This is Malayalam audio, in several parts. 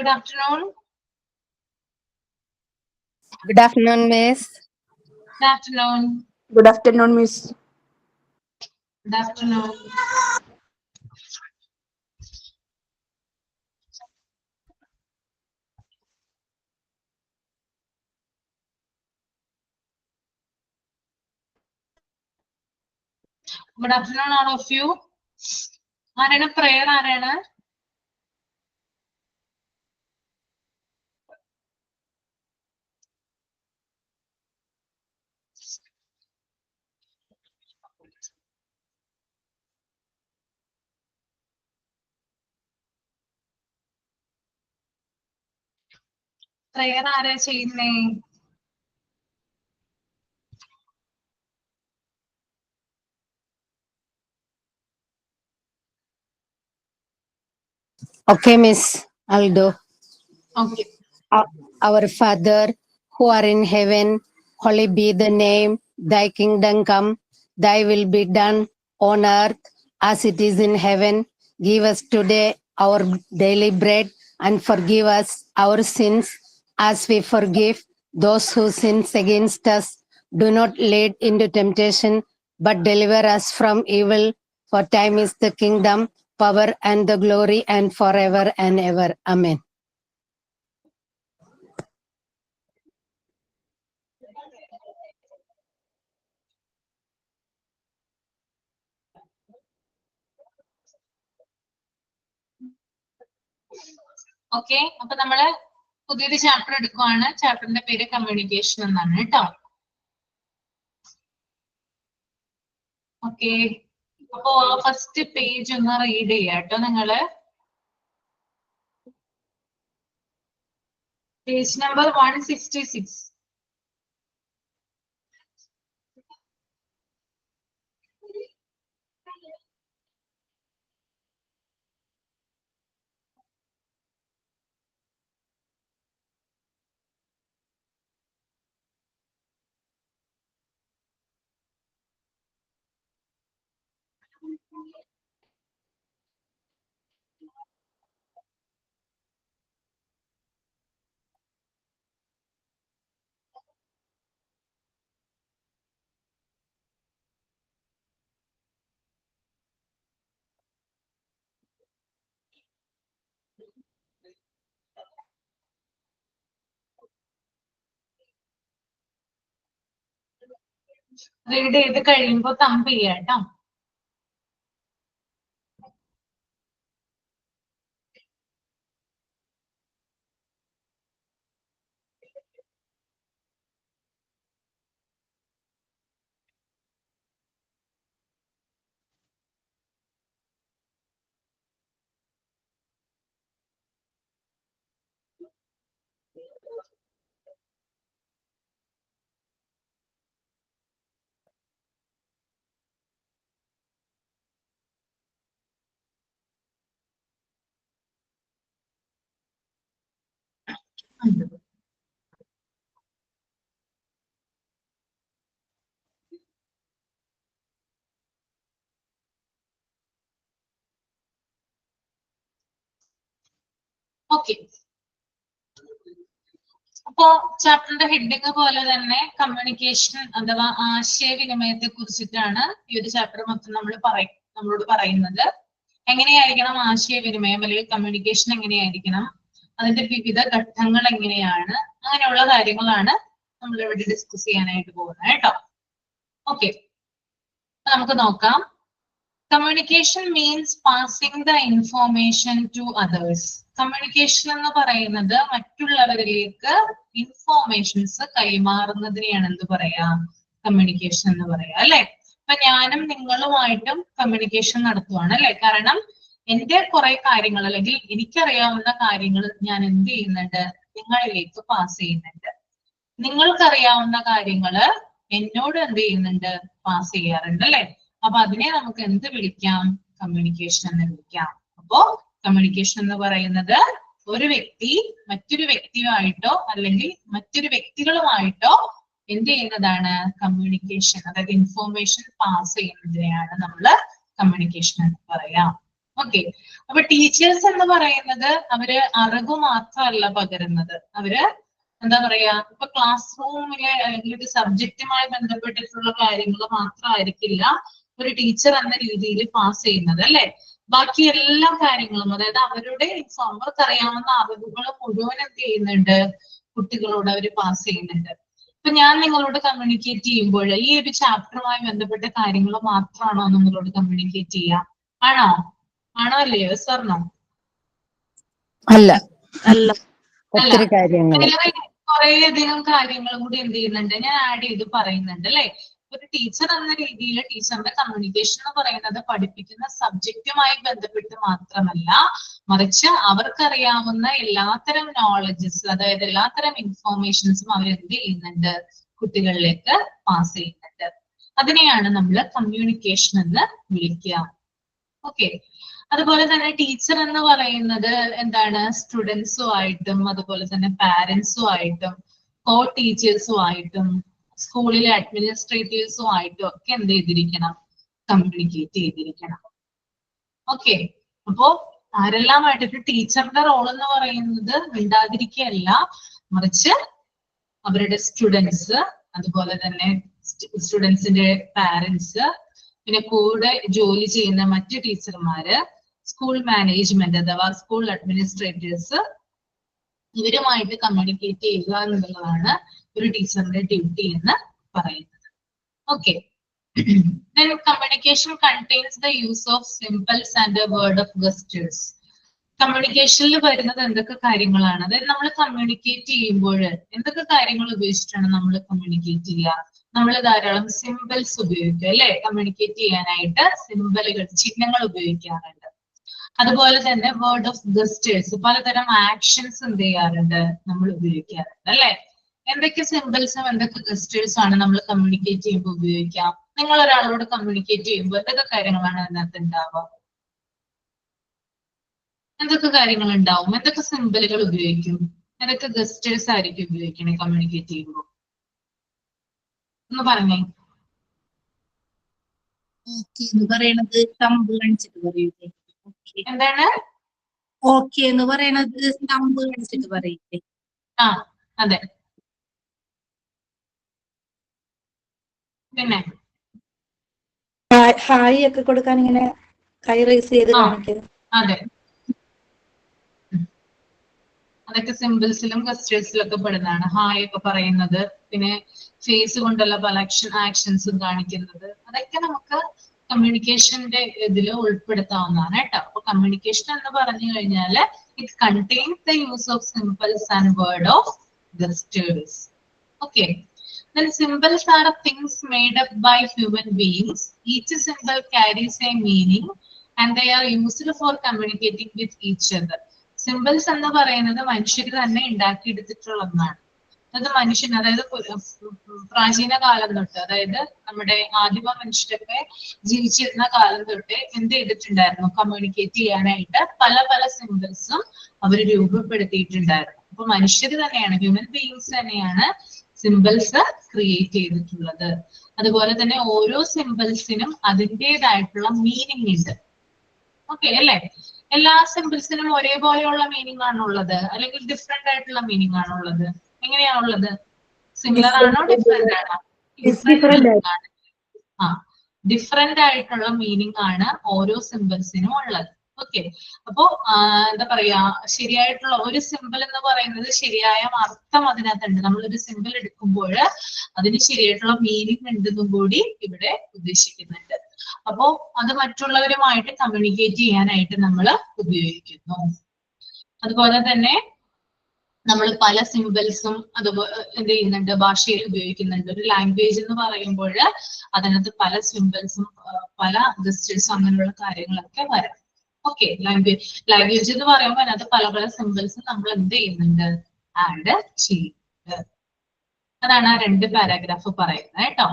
Good afternoon. Good afternoon, Miss. Good afternoon. Good afternoon, Miss. Good afternoon. Good afternoon, all of you. ആരാണ് prayer ആരാണ്? prayer ആരാ ചെയ്യുന്നേ? Okay, Miss, I'll do. Okay. Our Father, who are in heaven, holy be the name. Thy kingdom come, thy will be done on earth as it is in heaven. Give us today our daily bread and forgive us our sins as we forgive those who sin against us. Do not lead into temptation, but deliver us from evil. For time is the kingdom, power, and the glory, and forever and ever. Amen. Okay, അപ്പൊ നമ്മള് പുതിയൊരു ചാപ്റ്റർ എടുക്കുവാണ്. ചാപ്റ്ററിന്റെ പേര് കമ്മ്യൂണിക്കേഷൻ എന്നാണ് കേട്ടോ. ഓക്കെ, അപ്പോ ഫസ്റ്റ് പേജ് ഒന്ന് റീഡ് ചെയ്യാം കേട്ടോ നിങ്ങള്. Page number 166. റീഡ് ചെയ്ത് കഴിയുമ്പോ തമ്പ് ചെയ്യാം കേട്ടോ. ഓക്കെ, അപ്പോ ചാപ്റ്ററിന്റെ ഹെഡിങ് പോലെ തന്നെ കമ്മ്യൂണിക്കേഷൻ അഥവാ ആശയവിനിമയത്തെ കുറിച്ചിട്ടാണ് ഈ ഒരു ചാപ്റ്റർ മൊത്തം നമ്മളോട് പറയുന്നത്. എങ്ങനെയായിരിക്കണം ആശയവിനിമയം അല്ലെങ്കിൽ കമ്മ്യൂണിക്കേഷൻ എങ്ങനെയായിരിക്കണം, അതിന്റെ വിവിധ ഘട്ടങ്ങൾ എങ്ങനെയാണ്, അങ്ങനെയുള്ള കാര്യങ്ങളാണ് നമ്മൾ ഇവിടെ ഡിസ്കസ് ചെയ്യാനായിട്ട് പോകുന്നത് കേട്ടോ. ഓക്കെ, നമുക്ക് നോക്കാം. Communication means passing the information to others. Communication എന്ന് പറയുന്നത് മറ്റുള്ളവരിലേക്ക് ഇൻഫോർമേഷൻസ് കൈമാറുന്നതിനെയാണ് എന്ത് പറയാ, കമ്മ്യൂണിക്കേഷൻ എന്ന് പറയാ അല്ലെ. അപ്പൊ ഞാനും നിങ്ങളുമായിട്ടും കമ്മ്യൂണിക്കേഷൻ നടത്തുവാണ് അല്ലെ. കാരണം എന്റെ കുറെ കാര്യങ്ങൾ അല്ലെങ്കിൽ എനിക്കറിയാവുന്ന കാര്യങ്ങൾ ഞാൻ എന്ത് ചെയ്യുന്നുണ്ട്, നിങ്ങളിലേക്ക് പാസ് ചെയ്യുന്നുണ്ട്. നിങ്ങൾക്കറിയാവുന്ന കാര്യങ്ങള് എന്നോട് എന്ത് ചെയ്യുന്നുണ്ട്, പാസ് ചെയ്യാറുണ്ട് അല്ലെ. അപ്പൊ അതിനെ നമുക്ക് എന്ത് വിളിക്കാം, കമ്മ്യൂണിക്കേഷൻ എന്ന് വിളിക്കാം. അപ്പോ കമ്മ്യൂണിക്കേഷൻ എന്ന് പറയുന്നത് ഒരു വ്യക്തി മറ്റൊരു വ്യക്തിയുമായിട്ടോ അല്ലെങ്കിൽ മറ്റൊരു വ്യക്തികളുമായിട്ടോ എന്ത് ചെയ്യുന്നതാണ്, കമ്മ്യൂണിക്കേഷൻ, അതായത് ഇൻഫോർമേഷൻ പാസ് ചെയ്യുന്നതിനെയാണ് നമ്മൾ കമ്മ്യൂണിക്കേഷൻ എന്ന് പറയാം. ഓക്കെ. അപ്പൊ ടീച്ചേഴ്സ് എന്ന് പറയുന്നത് അവര് അറിവ് മാത്രമല്ല പകരുന്നത്. അവര് എന്താ പറയാ, ഇപ്പൊ ക്ലാസ് റൂമിലെ അല്ലെങ്കിൽ ഒരു സബ്ജക്റ്റുമായി ബന്ധപ്പെട്ടിട്ടുള്ള കാര്യങ്ങൾ മാത്രമായിരിക്കില്ല ഒരു ടീച്ചർ എന്ന രീതിയിൽ പാസ് ചെയ്യുന്നത്, അല്ലെ? ബാക്കി എല്ലാ കാര്യങ്ങളും, അതായത് അവരുടെ അവർക്കറിയാവുന്ന അറിവുകൾ മുഴുവൻ എന്ത് ചെയ്യുന്നുണ്ട്, കുട്ടികളോട് അവർ പാസ് ചെയ്യുന്നുണ്ട്. ഇപ്പൊ ഞാൻ നിങ്ങളോട് കമ്മ്യൂണിക്കേറ്റ് ചെയ്യുമ്പോൾ ഈ ഒരു ചാപ്റ്ററുമായി ബന്ധപ്പെട്ട കാര്യങ്ങൾ മാത്രമാണോ നിങ്ങളോട് കമ്മ്യൂണിക്കേറ്റ് ചെയ്യുക? ആണോ? ആണോ അല്ലയോ? സ്വർണോ? അല്ല, അല്ല. ഒത്തിരി കാര്യങ്ങൾ. കുറേയധികം കാര്യങ്ങളും കൂടി എന്ത് ചെയ്യുന്നുണ്ട്, ഞാൻ ആഡ് ചെയ്ത് പറയുന്നുണ്ട്, അല്ലെ? ഒരു ടീച്ചർ എന്ന രീതിയിൽ ടീച്ചറിന്റെ കമ്മ്യൂണിക്കേഷൻ എന്ന് പറയുന്നത് പഠിപ്പിക്കുന്ന സബ്ജക്റ്റുമായി ബന്ധപ്പെട്ട് മാത്രമല്ല, മറിച്ച് അവർക്കറിയാവുന്ന എല്ലാത്തരം നോളജസ്, അതായത് എല്ലാത്തരം ഇൻഫോർമേഷൻസും അവർ എന്ത് ചെയ്യുന്നുണ്ട്, കുട്ടികളിലേക്ക് പാസ് ചെയ്യുന്നുണ്ട്. അതിനെയാണ് നമ്മൾ കമ്മ്യൂണിക്കേഷൻ എന്ന് വിളിക്കുക. ഓക്കെ. അതുപോലെ തന്നെ ടീച്ചർ എന്ന് പറയുന്നത് എന്താണ്, സ്റ്റുഡൻസും ആയിട്ടും അതുപോലെ തന്നെ പാരന്റ്സും ആയിട്ടും കോ ടീച്ചേഴ്സും ആയിട്ടും സ്കൂളിലെ അഡ്മിനിസ്ട്രേറ്റീവ്സും ആയിട്ടും ഒക്കെ എന്ത് ചെയ്തിരിക്കണം, കമ്മ്യൂണിക്കേറ്റ് ചെയ്തിരിക്കണം. ഓക്കെ. അപ്പോ ആരെല്ലാമായിട്ട് ടീച്ചറിന്റെ റോൾ എന്ന് പറയുന്നത് മിണ്ടാതിരിക്കുകയല്ല, മറിച്ച് അവരുടെ സ്റ്റുഡൻസ്, അതുപോലെ തന്നെ സ്റ്റുഡൻസിന്റെ പാരന്റ്സ്, പിന്നെ കൂടെ ജോലി ചെയ്യുന്ന മറ്റു ടീച്ചർമാര്, സ്കൂൾ മാനേജ്മെന്റ് അഥവാ സ്കൂൾ അഡ്മിനിസ്ട്രേറ്റേഴ്സ്, ഇവരുമായിട്ട് കമ്മ്യൂണിക്കേറ്റ് ചെയ്യുക എന്നുള്ളതാണ് ഒരു ടീച്ചറിന്റെ ഡ്യൂട്ടി എന്ന് പറയുന്നത്. Okay. Then communication contains the use of symbols and a word of gestures. കമ്മ്യൂണിക്കേഷനിൽ വരുന്നത് എന്തൊക്കെ കാര്യങ്ങളാണ്? അതായത് നമ്മൾ കമ്മ്യൂണിക്കേറ്റ് ചെയ്യുമ്പോൾ എന്തൊക്കെ കാര്യങ്ങൾ ഉപയോഗിച്ചിട്ടാണ് നമ്മൾ കമ്മ്യൂണിക്കേറ്റ് ചെയ്യുക? നമ്മൾ ധാരാളം സിമ്പിൾസ് ഉപയോഗിക്കും, അല്ലെ? കമ്മ്യൂണിക്കേറ്റ് ചെയ്യാനായിട്ട് സിമ്പിളുകൾ, ചിഹ്നങ്ങൾ ഉപയോഗിക്കാറുണ്ട്. അതുപോലെ തന്നെ വേർഡ് ഓഫ് ഗസ്റ്റേഴ്സ്, പലതരം ആക്ഷൻസ് എന്ത് ചെയ്യാറുണ്ട്, നമ്മൾ ഉപയോഗിക്കാറുണ്ട്, അല്ലെ? എന്തൊക്കെ സിമ്പിൾസും എന്തൊക്കെ ഗസ്റ്റേഴ്സും ആണ് നമ്മൾ കമ്മ്യൂണിക്കേറ്റ് ചെയ്യുമ്പോൾ ഉപയോഗിക്കാം? നിങ്ങൾ ഒരാളോട് കമ്മ്യൂണിക്കേറ്റ് ചെയ്യുമ്പോൾ എന്തൊക്കെ കാര്യങ്ങളാണ് അതിനകത്ത് ഉണ്ടാവുക? എന്തൊക്കെ കാര്യങ്ങൾ ഉണ്ടാവും? എന്തൊക്കെ സിമ്പിളുകൾ ഉപയോഗിക്കും? എന്തൊക്കെ ഗസ്റ്റേഴ്സ് ആയിരിക്കും ഉപയോഗിക്കണേ കമ്മ്യൂണിക്കേറ്റ് ചെയ്യുമ്പോൾ? ഒന്ന് പറഞ്ഞേ. ഓക്കെ എന്ന് പറയണത് തമ്പ് കാണിച്ചിട്ട് പറയൂലേ? എന്താണ് ഓക്കെ എന്ന് പറയണത് തമ്പ് കാണിച്ചിട്ട് പറയില്ലേ? ആ, അതെ. പിന്നെ ഹായ് ഒക്കെ കൊടുക്കാൻ ഇങ്ങനെ കൈ റൈസ് ചെയ്ത് കാണിക്കുന്നത്. അതെ, അതൊക്കെ സിമ്പിൾസിലും ഗസ്റ്റേഴ്സിലും ഒക്കെ പെടുന്നതാണ്. ഹായ് ഒക്കെ പറയുന്നത്, പിന്നെ ഫേസ് കൊണ്ടുള്ള പല ആക്ഷൻസും കാണിക്കുന്നത്, അതൊക്കെ നമുക്ക് കമ്മ്യൂണിക്കേഷന്റെ ഇതിൽ ഉൾപ്പെടുത്താവുന്നതാണ് കേട്ടോ. അപ്പൊ കമ്മ്യൂണിക്കേഷൻ എന്ന് പറഞ്ഞു കഴിഞ്ഞാൽ it contains the use of symbols and word of ഗസ്റ്റേഴ്സ്. Okay. Then symbols are things made up by human beings. Each symbol carries a meaning and they are used for communicating with each other. Symbols എന്ന് പറയുന്നത് മനുഷ്യർ തന്നെ ഉണ്ടാക്കിയെടുത്തിട്ടുള്ള ഒന്നാണ്. അത് മനുഷ്യൻ, അതായത് പ്രാചീന കാലം തൊട്ട്, അതായത് നമ്മുടെ ആദിമ മനുഷ്യരൊക്കെ ജീവിച്ചിരുന്ന കാലം തൊട്ട് എന്ത് ചെയ്തിട്ടുണ്ടായിരുന്നു, കമ്മ്യൂണിക്കേറ്റ് ചെയ്യാനായിട്ട് പല പല സിമ്പിൾസും അവർ രൂപപ്പെടുത്തിയിട്ടുണ്ടായിരുന്നു. അപ്പൊ മനുഷ്യർ തന്നെയാണ്, ഹ്യൂമൻ ബീയിങ്സ് തന്നെയാണ് സിമ്പിൾസ് ക്രിയേറ്റ് ചെയ്തിട്ടുള്ളത്. അതുപോലെ തന്നെ ഓരോ സിമ്പിൾസിനും അതിൻ്റെതായിട്ടുള്ള മീനിങ് ഉണ്ട്. ഓക്കെ അല്ലെ? എല്ലാ സിമ്പിൾസിനും ഒരേപോലെയുള്ള മീനിങ് ആണുള്ളത്, അല്ലെങ്കിൽ ഡിഫറെന്റ് ആയിട്ടുള്ള മീനിങ് ആണുള്ളത്? എങ്ങനെയാണുള്ളത്? സിമിലർ ആണോ, ഡിഫറെന്റ് ആണോ? ഡിഫറെന്റ് ആയിട്ടുള്ള മീനിങ് ആണ് ഓരോ സിമ്പിൾസിനും ഉള്ളത്. ഓക്കെ. അപ്പോ എന്താ പറയാ, ശരിയായിട്ടുള്ള ഒരു സിമ്പിൾ എന്ന് പറയുന്നത് ശരിയായ അർത്ഥം അതിനകത്തുണ്ട്. നമ്മളൊരു സിമ്പിൾ എടുക്കുമ്പോൾ അതിന് ശരിയായിട്ടുള്ള മീനിങ് ഉണ്ടെന്നും കൂടി ഇവിടെ ഉദ്ദേശിക്കുന്നുണ്ട്. അപ്പോ അത് മറ്റുള്ളവരുമായിട്ട് കമ്മ്യൂണിക്കേറ്റ് ചെയ്യാനായിട്ട് നമ്മൾ ഉപയോഗിക്കുന്നു. അതുപോലെ തന്നെ നമ്മൾ പല സിമ്പിൾസും അതുപോലെ എന്ത് ചെയ്യുന്നുണ്ട്, ഭാഷയിൽ ഉപയോഗിക്കുന്നുണ്ട്. ഒരു ലാംഗ്വേജ് എന്ന് പറയുമ്പോൾ അതിനകത്ത് പല സിമ്പിൾസും പല ഗസ്റ്റേഴ്സും അങ്ങനെയുള്ള കാര്യങ്ങളൊക്കെ വരാം. ഓക്കെ. ലാംഗ്വേജ് എന്ന് പറയുമ്പോൾ അതിനകത്ത് പല പല സിമ്പിൾസും നമ്മൾ എന്ത് ചെയ്യുന്നുണ്ട്, ആഡ് ചെയ്യുന്നുണ്ട്. അതാണ് ആ 2 പാരാഗ്രാഫ് പറയുന്നത് കേട്ടോ.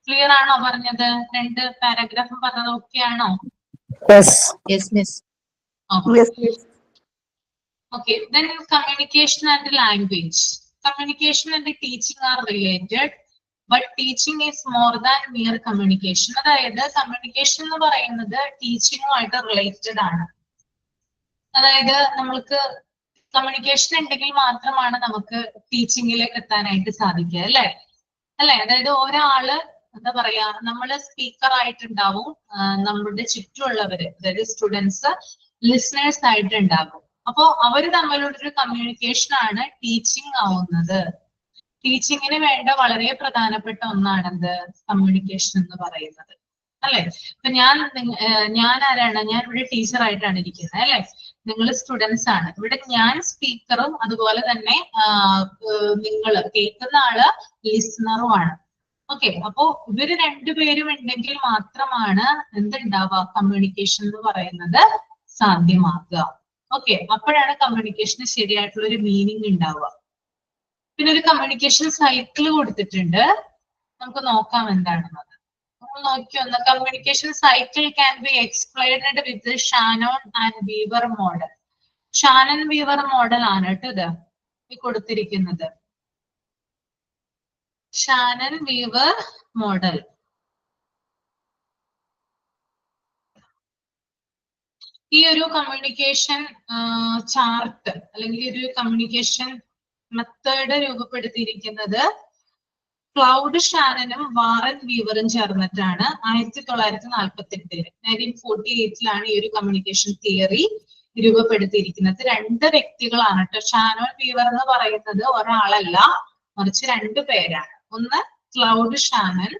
ക്ലിയർ ആണോ പറഞ്ഞത്? 2 പാരാഗ്രാഫ് പറഞ്ഞത് ഓക്കെ ആണോ? Okay, then communication and language. Communication and teaching are related, but teaching is more than mere communication. അതായത് കമ്മ്യൂണിക്കേഷൻ എന്ന് പറയുന്നത് ടീച്ചിങ്ങുമായിട്ട് റിലേറ്റഡ് ആണ്. അതായത് നമ്മൾക്ക് കമ്മ്യൂണിക്കേഷൻ ഉണ്ടെങ്കിൽ മാത്രമാണ് നമുക്ക് ടീച്ചിങ്ങിലേക്ക് എത്താനായിട്ട് സാധിക്കുക, അല്ലേ? അതായത് ഒരാള് എന്താ പറയാ, നമ്മള് സ്പീക്കർ ആയിട്ടുണ്ടാവും, നമ്മുടെ ചുറ്റുമുള്ളവര് അതായത് സ്റ്റുഡൻസ് ലിസണേഴ്സ് ആയിട്ടുണ്ടാകും. അപ്പോ അവര് തമ്മിലുള്ളൊരു കമ്മ്യൂണിക്കേഷൻ ആണ് ടീച്ചിങ് ആവുന്നത്. ടീച്ചിങ്ങിന് വേണ്ട വളരെ പ്രധാനപ്പെട്ട ഒന്നാണെന്ത്, കമ്മ്യൂണിക്കേഷൻ എന്ന് പറയുന്നത്, അല്ലെ? ഇപ്പൊ ഞാൻ ആരാണ്? ഞാൻ ഇവിടെ ടീച്ചർ ആയിട്ടാണ് ഇരിക്കുന്നത്, അല്ലെ? നിങ്ങൾ സ്റ്റുഡൻസ് ആണ്. ഇവിടെ ഞാൻ സ്പീക്കറും അതുപോലെ തന്നെ നിങ്ങൾ കേൾക്കുന്ന ആള് ലിസണറും ആണ്. ഓക്കെ, അപ്പോ ഇവര് രണ്ടുപേരും ഉണ്ടെങ്കിൽ മാത്രമാണ് എന്തുണ്ടാവുക, കമ്മ്യൂണിക്കേഷൻ എന്ന് പറയുന്നത് സാധ്യമാകുക. ഓക്കെ, അപ്പോഴാണ് കമ്മ്യൂണിക്കേഷന് ശരിയായിട്ടുള്ള ഒരു മീനിങ് ഉണ്ടാവുക. പിന്നെ ഒരു കമ്മ്യൂണിക്കേഷൻ സൈക്കിൾ കൊടുത്തിട്ടുണ്ട്, നമുക്ക് നോക്കാം എന്താണെന്നത്. നോക്കി ഒന്ന്, communication cycle can be explained with Shannon and weaver model. Shannon weaver model ആണ് കേട്ടോ ഇത് കൊടുത്തിരിക്കുന്നത്. Shannon weaver model. ഈ ഒരു കമ്മ്യൂണിക്കേഷൻ ചാർട്ട് അല്ലെങ്കിൽ ഒരു കമ്മ്യൂണിക്കേഷൻ മെത്തേഡ് രൂപപ്പെടുത്തിയിരിക്കുന്നത് ക്ലൗഡ് ഷാനനും വാറൻ വീവറും ചേർന്നിട്ടാണ് 1948 1948 ഈ ഒരു കമ്മ്യൂണിക്കേഷൻ തിയറി രൂപപ്പെടുത്തിയിരിക്കുന്നത്. രണ്ട് വ്യക്തികളാണ് കേട്ടോ. ഷാനോൻ വീവർ എന്ന് പറയുന്നത് ഒരാളല്ല, മറിച്ച് രണ്ടു പേരാണ്. ഒന്ന് ക്ലൗഡ് ഷാനൻ,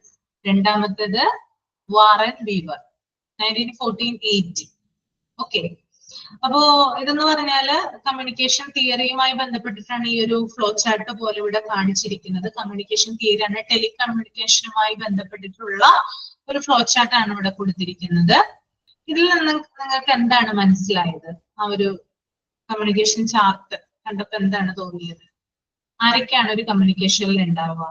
രണ്ടാമത്തേത് വാറൻ വീവർ. 1948. ഓക്കെ, അപ്പോ ഇതെന്ന് പറഞ്ഞാല് കമ്മ്യൂണിക്കേഷൻ തിയറിയുമായി ബന്ധപ്പെട്ടിട്ടാണ് ഈ ഒരു ഫ്ലോ ചാർട്ട് പോലെ ഇവിടെ കാണിച്ചിരിക്കുന്നത്. കമ്മ്യൂണിക്കേഷൻ തിയറി ആണ്, ടെലികമ്മ്യൂണിക്കേഷനുമായി ബന്ധപ്പെട്ടിട്ടുള്ള ഒരു ഫ്ലോ ചാർട്ടാണ് ഇവിടെ കൊടുത്തിരിക്കുന്നത്. ഇതിൽ നിന്ന് നിങ്ങൾക്ക് എന്താണ് മനസ്സിലായത്? ആ ഒരു കമ്മ്യൂണിക്കേഷൻ ചാർട്ട് കണ്ടപ്പോ എന്താണ് തോന്നിയത്? ആരൊക്കെയാണ് ഒരു കമ്മ്യൂണിക്കേഷനിൽ ഉണ്ടാവുക?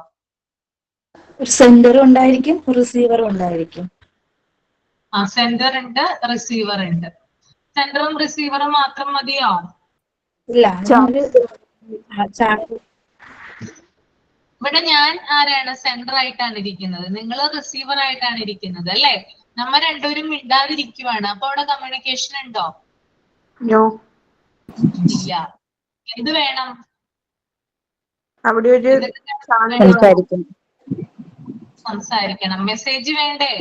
ഒരു സെന്ററും ഉണ്ടായിരിക്കും, റിസീവറും ഉണ്ടായിരിക്കും. സെന്റർ ഉണ്ട്, റിസീവർ ഉണ്ട്. സെന്ററും റിസീവറും മാത്രം മതിയോ? ഇല്ല, ഇവിടെ ഞാൻ ആരാണ്? സെന്റർ ആയിട്ടാണ് ഇരിക്കുന്നത്, നിങ്ങൾ റിസീവർ ആയിട്ടാണ് ഇരിക്കുന്നത്, അല്ലെ? നമ്മ രണ്ടുപേരും മിണ്ടാതിരിക്കുവാണ്. അപ്പൊ അവിടെ കമ്മ്യൂണിക്കേഷൻ ഉണ്ടോ? ഇല്ല. എന്ത് വേണം? അവിടെ ഒരു സംസാരിക്കണം. മെസ്സേജ് വേണ്ടേ?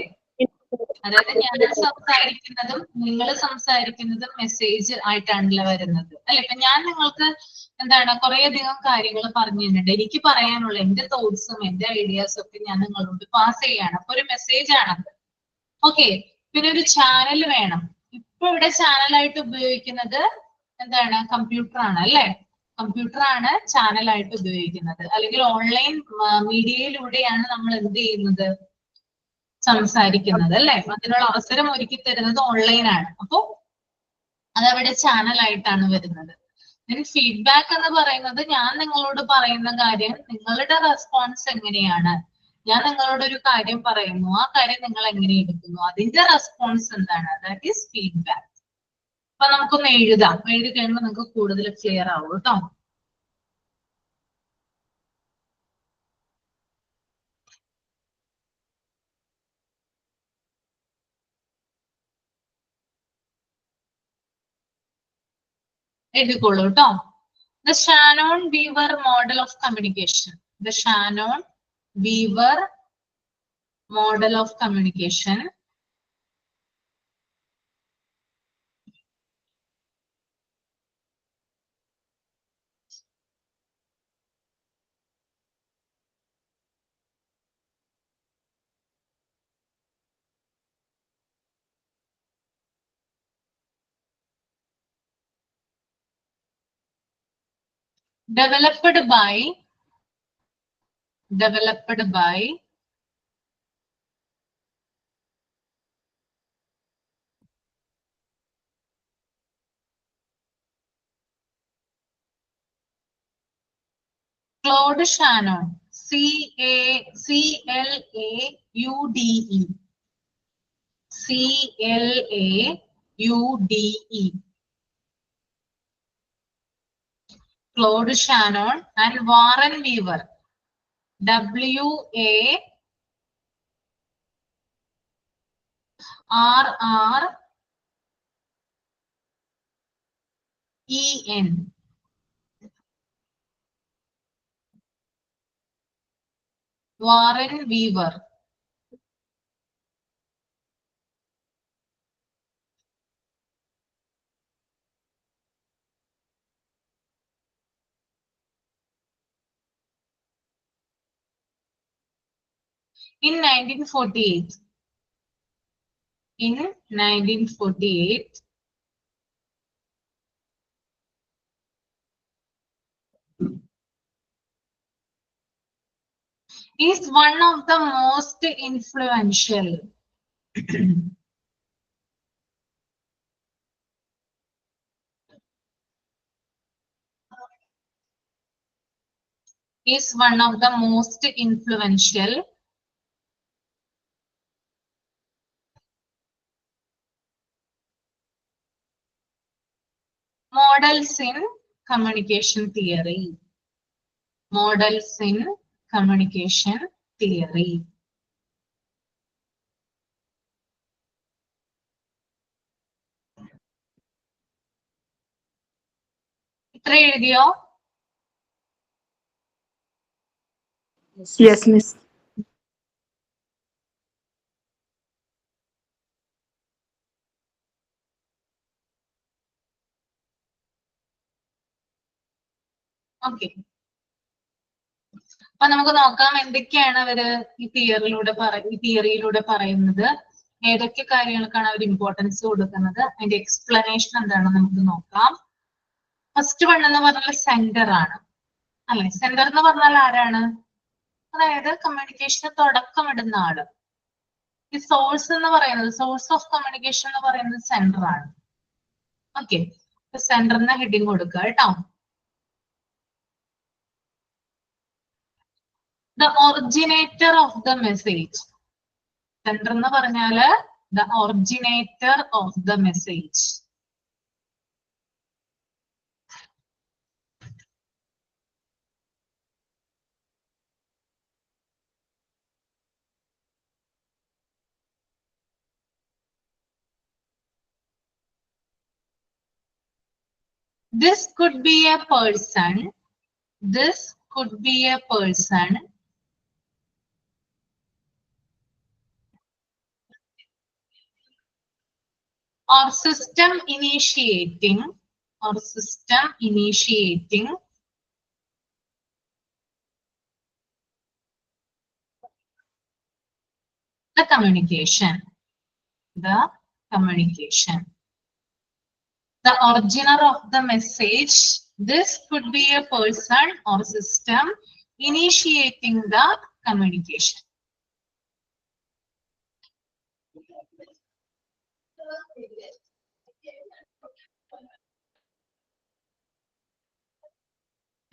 അതായത് ഞാൻ സംസാരിക്കുന്നതും നിങ്ങൾ സംസാരിക്കുന്നതും മെസ്സേജ് ആയിട്ടാണല്ലോ വരുന്നത്, അല്ലെ? ഇപ്പൊ ഞാൻ നിങ്ങൾക്ക് എന്താണ് കുറേയധികം കാര്യങ്ങൾ പറഞ്ഞു തന്നിട്ടുണ്ട്. എനിക്ക് പറയാനുള്ള എന്റെ തോട്ട്സും എന്റെ ഐഡിയാസും ഒക്കെ ഞാൻ നിങ്ങളോട് പാസ് ചെയ്യാണ്. അപ്പൊ ഒരു മെസ്സേജ് ആണത്. ഓക്കെ, പിന്നെ ഒരു ചാനൽ വേണം. ഇപ്പൊ ഇവിടെ ചാനലായിട്ട് ഉപയോഗിക്കുന്നത് എന്താണ്? കമ്പ്യൂട്ടർ ആണ്, അല്ലെ? കമ്പ്യൂട്ടർ ആണ് ചാനലായിട്ട് ഉപയോഗിക്കുന്നത്. അല്ലെങ്കിൽ ഓൺലൈൻ മീഡിയയിലൂടെയാണ് നമ്മൾ എന്ത് ചെയ്യുന്നത്? സംസാരിക്കുന്നത്, അല്ലെ? അതിനുള്ള അവസരം ഒരുക്കി തരുന്നത് ഓൺലൈൻ ആണ്. അപ്പോ അതവിടെ ചാനലായിട്ടാണ് വരുന്നത്. ഫീഡ്ബാക്ക് എന്ന് പറയുന്നത് ഞാൻ നിങ്ങളോട് പറയുന്ന കാര്യം നിങ്ങളുടെ റെസ്പോൺസ് എങ്ങനെയാണ്? ഞാൻ നിങ്ങളോട് ഒരു കാര്യം പറയുന്നു, ആ കാര്യം നിങ്ങൾ എങ്ങനെ എടുക്കുന്നു, അതിന്റെ റെസ്പോൺസ് എന്താണ്? That is feedback. അപ്പൊ നമുക്കൊന്ന് എഴുതാം. എഴുതി കഴിയുമ്പോൾ നിങ്ങൾക്ക് കൂടുതൽ ക്ലിയർ ആവും കേട്ടോ. എഴുതിക്കോളൂ കേട്ടോ. The Shannon-Weaver model of communication. The Shannon-Weaver model of communication. Developed by Claude Shannon, C-L-A-U-D-E. C-L-A-U-D-E. Claude Shannon and Warren Weaver. W-A-R-R E-N. Warren Weaver. In 1948. In 1948. Is one of the most influential is one of the most influential models in communication theory. Models in communication theory. ഇത്ര എഴുതിയോ? Yes, Miss. ഓക്കെ. അപ്പൊ നമുക്ക് നോക്കാം എന്തൊക്കെയാണ് അവര് ഈ തിയറിയിലൂടെ പറയുന്നത്, ഏതൊക്കെ കാര്യങ്ങൾക്കാണ് അവർ ഇമ്പോർട്ടൻസ് കൊടുക്കുന്നത്, അതിന്റെ എക്സ്പ്ലനേഷൻ എന്താണെന്ന് നമുക്ക് നോക്കാം. ഫസ്റ്റ് വൺ എന്ന് പറഞ്ഞാൽ സെന്റർ ആണ് അല്ലെ. സെന്റർ എന്ന് പറഞ്ഞാൽ ആരാണ്? അതായത് കമ്മ്യൂണിക്കേഷന് തുടക്കമിടുന്ന ആള്. ഈ സോഴ്സ് എന്ന് പറയുന്നത്, സോഴ്സ് ഓഫ് കമ്മ്യൂണിക്കേഷൻ എന്ന് പറയുന്നത് സെന്റർ ആണ്. ഓക്കെ, സെന്ററിന് ഹെഡിങ് കൊടുക്കുക കേട്ടോ. The originator of the message. Centre എന്ന് പറഞ്ഞാല് the originator of the message. This could be a person. This could be a person. Or system initiating. Or system initiating. The communication. The communication. The originator of the message. This could be a person or system initiating the communication.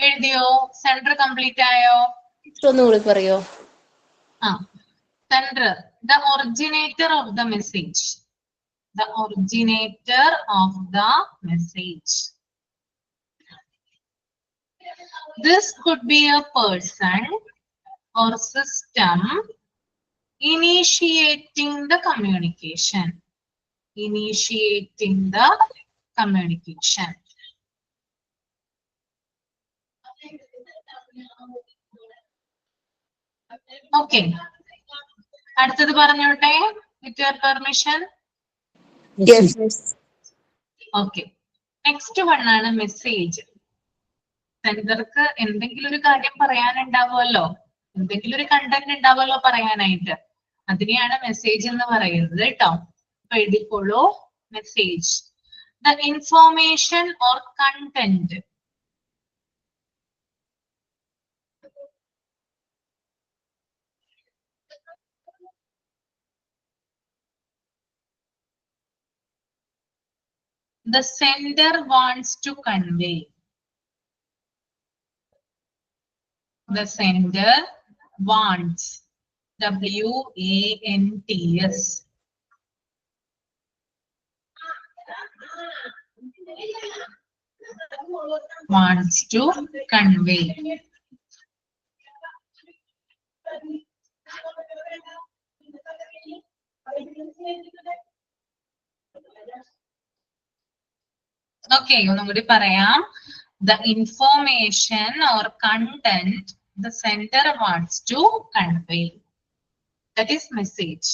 എഴുതിയോ? സെന്റർ കംപ്ലീറ്റ് ആയോ? ഒന്നുകൂടി പറയോ? Center, the originator of the message. The originator of the message. This could be a person or system initiating the communication. Initiating the communication. Okay. അടുത്തത് പറഞ്ഞോട്ടെ, with your permission. Yes, Miss. Okay, next one ആണ് മെസ്സേജ്. സെന്റർക്ക് എന്തെങ്കിലും ഒരു കാര്യം പറയാനുണ്ടാവുമല്ലോ, എന്തെങ്കിലും ഒരു കണ്ടന്റ് ഉണ്ടാവുമല്ലോ പറയാനായിട്ട്, അതിനെയാണ് മെസ്സേജ് എന്ന് പറയുന്നത് കേട്ടോ. അപ്പൊ എഴുതിക്കോളൂ, message, the information or content. The sender wants to convey. The sender wants. W-A-N-T-S. Wants to convey. Okay, ഒന്നും കൂടി പറയാം. The information or content the sender wants to convey. That is message.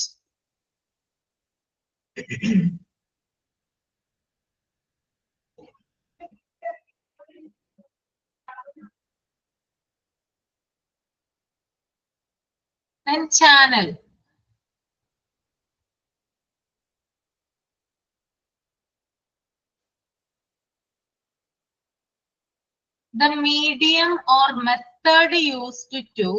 Then channel. The medium or method used to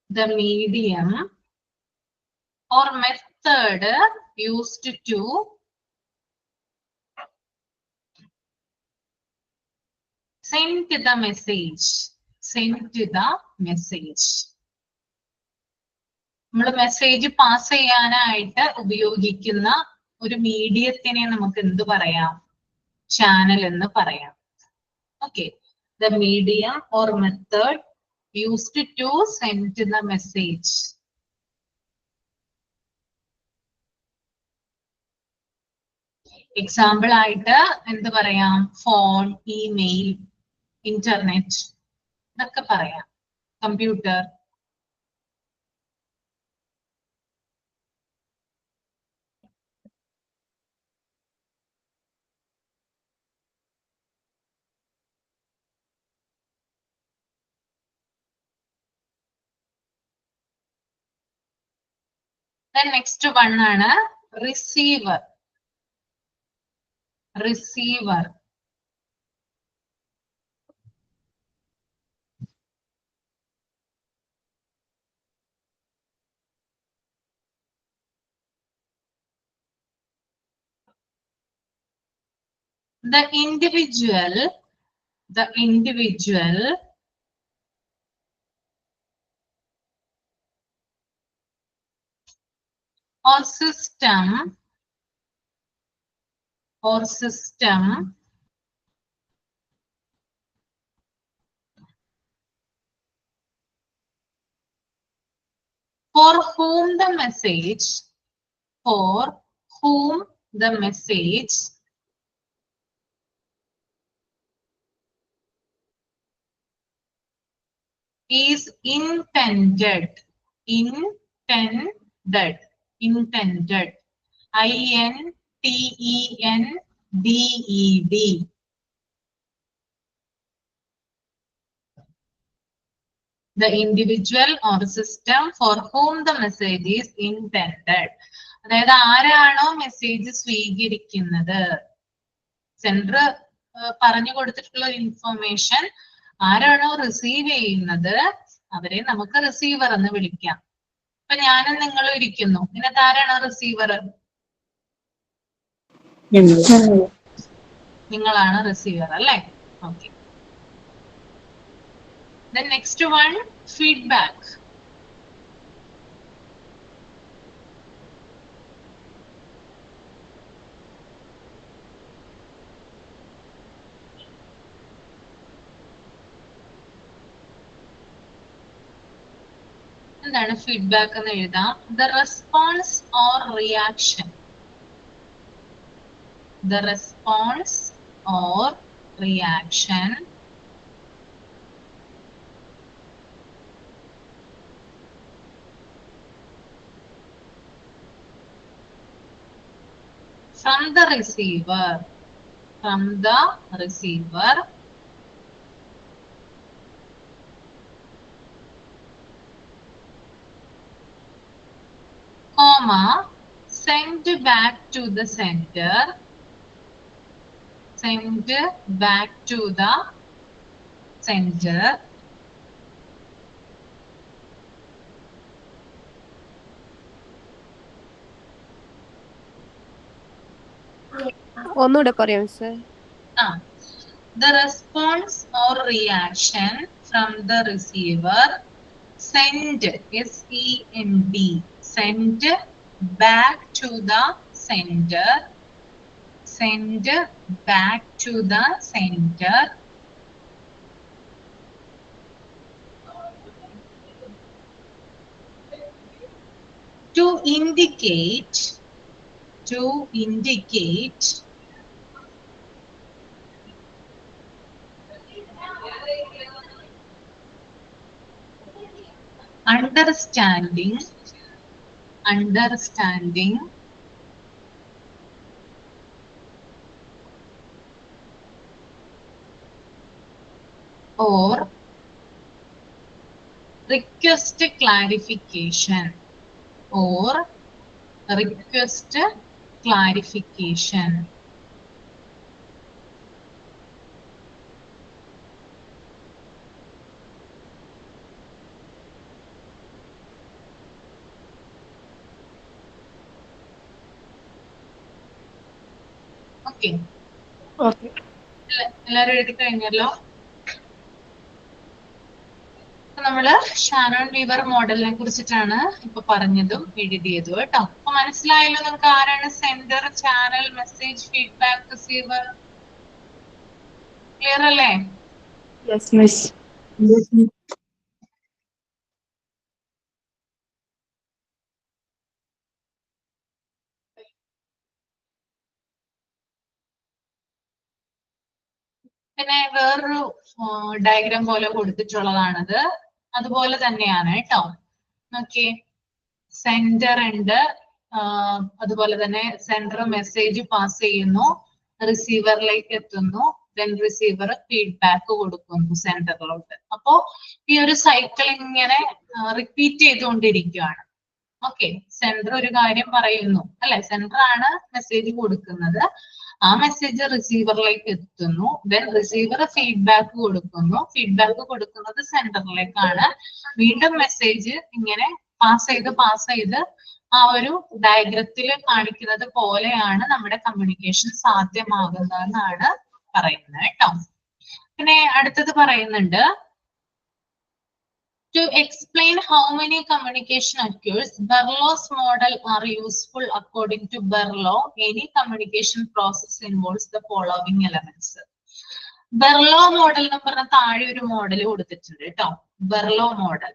the medium or method used to send the message. Send the message. നമ്മൾ മെസ്സേജ് പാസ് ചെയ്യാനായിട്ട് ഉപയോഗിക്കുന്ന ഒരു മീഡിയത്തിനെ നമുക്ക് എന്ത് പറയാം? ചാനൽ എന്ന് പറയാം. Okay, the medium or method used to send the message. Example ആയിട്ട് എന്ത് പറയാം? ഫോൺ, ഇമെയിൽ, ഇന്റർനെറ്റ് ഇതൊക്കെ പറയാം. കമ്പ്യൂട്ടർ. നെക്സ്റ്റ് വൺ ആണ് receiver. Receiver. The individual or system for whom the message is intended. Intended. INTENDED. The individual or system for whom the message is intended. അതായത് ആരാണോ മെസ്സേജ് സ്വീകരിക്കുന്നത്, സെൻഡർ പറഞ്ഞു കൊടുത്തിട്ടുള്ള ഇൻഫർമേഷൻ ആരാണോ റിസീവ് ചെയ്യുന്നത് അവരെ നമുക്ക് റിസീവർ എന്ന് വിളിക്കാം. ഇപ്പൊ ഞാനും നിങ്ങളും ഇരിക്കുന്നു, ഇതിനകത്ത് ആരാണ് റിസീവർ? നിങ്ങളാണ് റിസീവർ അല്ലേ? Okay. Then next one, feedback. എന്താണ് ഫീഡ്ബാക്ക് എന്ന് എഴുതാം. The response or reaction. The response or reaction from the receiver, comma, send back to the sender, ഒന്നുകൂടെ പറയാം sir. The response or reaction from the receiver, send, SEND, send back to the sender, to indicate understanding or request clarification Okay. Okay. എല്ലാരും എഴുതി കഴിഞ്ഞല്ലോ. നമ്മള് ഷാനോൺ വീവർ മോഡലിനെ കുറിച്ചിട്ടാണ് ഇപ്പൊ പറഞ്ഞതും എഴുതിയതും കേട്ടോ. അപ്പൊ മനസ്സിലായല്ലോ നിങ്ങൾക്ക് ആരാണ് sender, channel, message, feedback, receiver? Clear അല്ലേ? Yes, Miss. Yes, miss. പിന്നെ വേറൊരു ഡയഗ്രാം പോലെ കൊടുത്തിട്ടുള്ളതാണത്. അതുപോലെ തന്നെയാണ് കേട്ടോ. ഓക്കെ, സെൻഡർ ഉണ്ട്, അതുപോലെ തന്നെ സെൻഡർ മെസ്സേജ് പാസ് ചെയ്യുന്നു, റിസീവറിലേക്ക് എത്തുന്നു, ദെൻ റിസീവർ ഫീഡ്ബാക്ക് കൊടുക്കുന്നു സെൻഡറിലോട്ട്. അപ്പോ ഈ ഒരു സൈക്കിൾ ഇങ്ങനെ റിപ്പീറ്റ് ചെയ്തുകൊണ്ടിരിക്കുകയാണ്. ഓക്കെ, സെൻഡർ ഒരു കാര്യം പറയുന്നു അല്ലെ, സെൻഡർ ആണ് മെസ്സേജ് കൊടുക്കുന്നത്, ആ മെസ്സേജ് റിസീവറിലേക്ക് എത്തുന്നു, ദെൻ റിസീവർ ഫീഡ്ബാക്ക് കൊടുക്കുന്നു, ഫീഡ്ബാക്ക് കൊടുക്കുന്നത് സെൻഡറിലേക്കാണ്, വീണ്ടും മെസ്സേജ് ഇങ്ങനെ പാസ് ചെയ്ത് ആ ഒരു ഡയഗ്രത്തിൽ കാണിക്കുന്നത് പോലെയാണ് നമ്മുടെ കമ്മ്യൂണിക്കേഷൻ സാധ്യമാകുന്നതെന്നാണ് പറയുന്നത് കേട്ടോ. പിന്നെ അടുത്തത് പറയുന്നുണ്ട്, to explain how many communication occurs, Berlow's model are useful. According to Berlow, any communication process involves the following elements. Berlow model എന്ന് പറഞ്ഞ താഴെ ഒരു മോഡൽ കൊടുത്തിട്ടുണ്ട് കേട്ടോ. Berlow model.